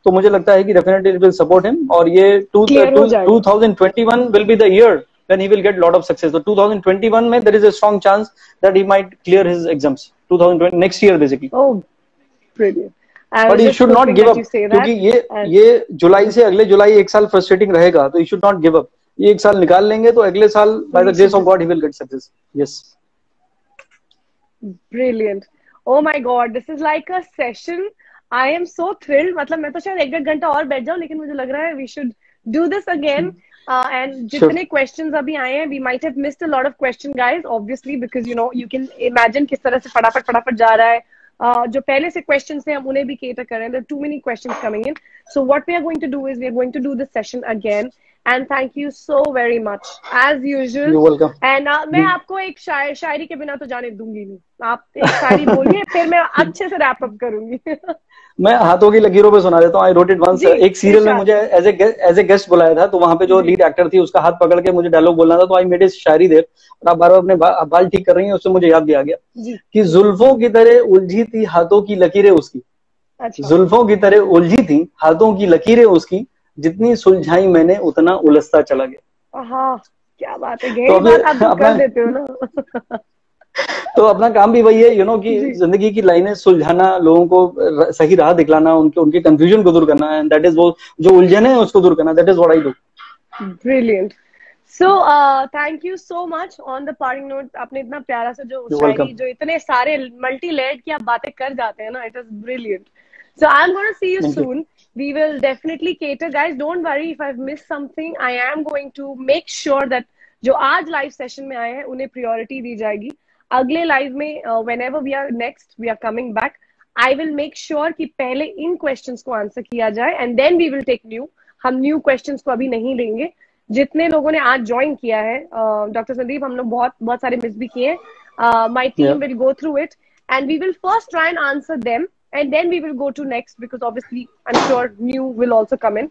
तो मुझे लगता है कि definitely it will support him. और ये 2021 will be the year when he will get lot of success. So 2021 में there is a strong chance that he might clear his exams. 2020 next year basically.
Oh, brilliant.
But he should not give up क्योंकि ये जुलाई से अगले जुलाई एक साल frustrating रहेगा तो he should not give up. ये एक साल निकाल लेंगे तो अगले साल by the grace of God he will get success. Yes.
Brilliant. Oh my God, this is like a session. I am so thrilled. मतलब मैं तो शायद 1-1.5 घंटा और बैठ जाऊं लेकिन मुझे लग रहा है we should do this again. And जितने questions अभी आए हैं, we might have missed a lot of questions, guys. Obviously, because you know you can imagine किस तरह से फटाफट जा रहा है. जो पहले से questions थे हम उन्हें भी cater कर रहे हैं. There are too many questions coming in. So what we are going to do is we are going to do this session again. And thank you so very much as usual.
You're welcome.
And मैं आपको एक शायरी के बिना तो जाने दूंगी नहीं. आप एक शायरी बोलिए फिर मैं अच्छे से रैप अप करूंगी.
मैं हाथों की लकीरों पे सुना देता हूँ. I wrote it once. एक सीरियल में मुझे एज ए गेस्ट बुलाया था तो वहां पे जो लीड एक्टर थी उसका हाथ पकड़ के मुझे डायलॉग बोलना था तो आई मेड ए शायरी देर और आप बार-बार अपने बाल ठीक कर रही हैं उससे मुझे याद भी आ गया कि जुल्फों की तरह उलझी थी हाथों की लकीरें उसकी. जुल्फों की तरह उलझी थी हाथों की लकीरें उसकी, जितनी सुलझाई मैंने उतना उलझता चला गया.
हाँ क्या बात है. तो आप कर देते हो ना.
तो अपना काम भी वही है यू नो कि जिंदगी की लाइनें सुलझाना, लोगों को सही राह दिखलाना, उनके कंफ्यूजन को दूर करना एंड दैट इज वो जो उलझन है उसको दूर करना. That is what I do.
Brilliant. So thank you so much. On the parting note आपने इतना प्यारा सा जो शायरी जो इतने सारे मल्टी लेयर्ड की आप बातें कर जाते हैं ना, it is brilliant. So I'm going to see you soon. We will definitely cater, guys. Don't worry if I've missed something. I am going to make sure that जो आज live session में आए हैं उन्हें priority दी जाएगी. अगले live में whenever we are coming back, I will make sure कि पहले इन questions को answer किया जाए and then we will take new. हम new questions को अभी नहीं लेंगे. जितने लोगों ने आज join किया है, Dr. Sandeep, हम लोग बहुत सारे miss भी किए. My team will go through it and we will first try and answer them. And then we will go to next because obviously I'm sure new will also come in.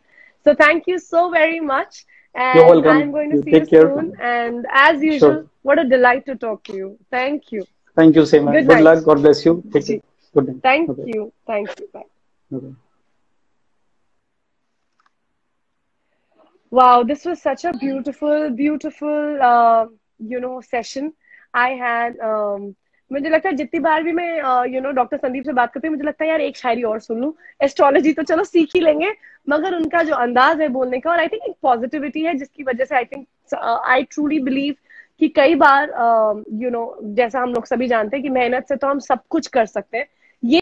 So thank you so very much. And
you're welcome.
I'm going to see you soon. And as usual, what a delight to talk to you. Thank you.
Thank you, Seema. Good luck. God bless you. Take care. Good night.
Thank you. Thank you. Bye.
Okay.
Wow, this was such a beautiful, session. I had मुझे लगता है जितनी बार भी मैं डॉक्टर संदीप से बात करती हूँ मुझे लगता है यार एक शायरी और सुन लूं. एस्ट्रोलॉजी तो चलो सीख ही लेंगे मगर उनका जो अंदाज है बोलने का और आई थिंक एक पॉजिटिविटी है जिसकी वजह से आई थिंक आई ट्रूली बिलीव कि कई बार जैसा हम लोग सभी जानते हैं कि मेहनत से तो हम सब कुछ कर सकते हैं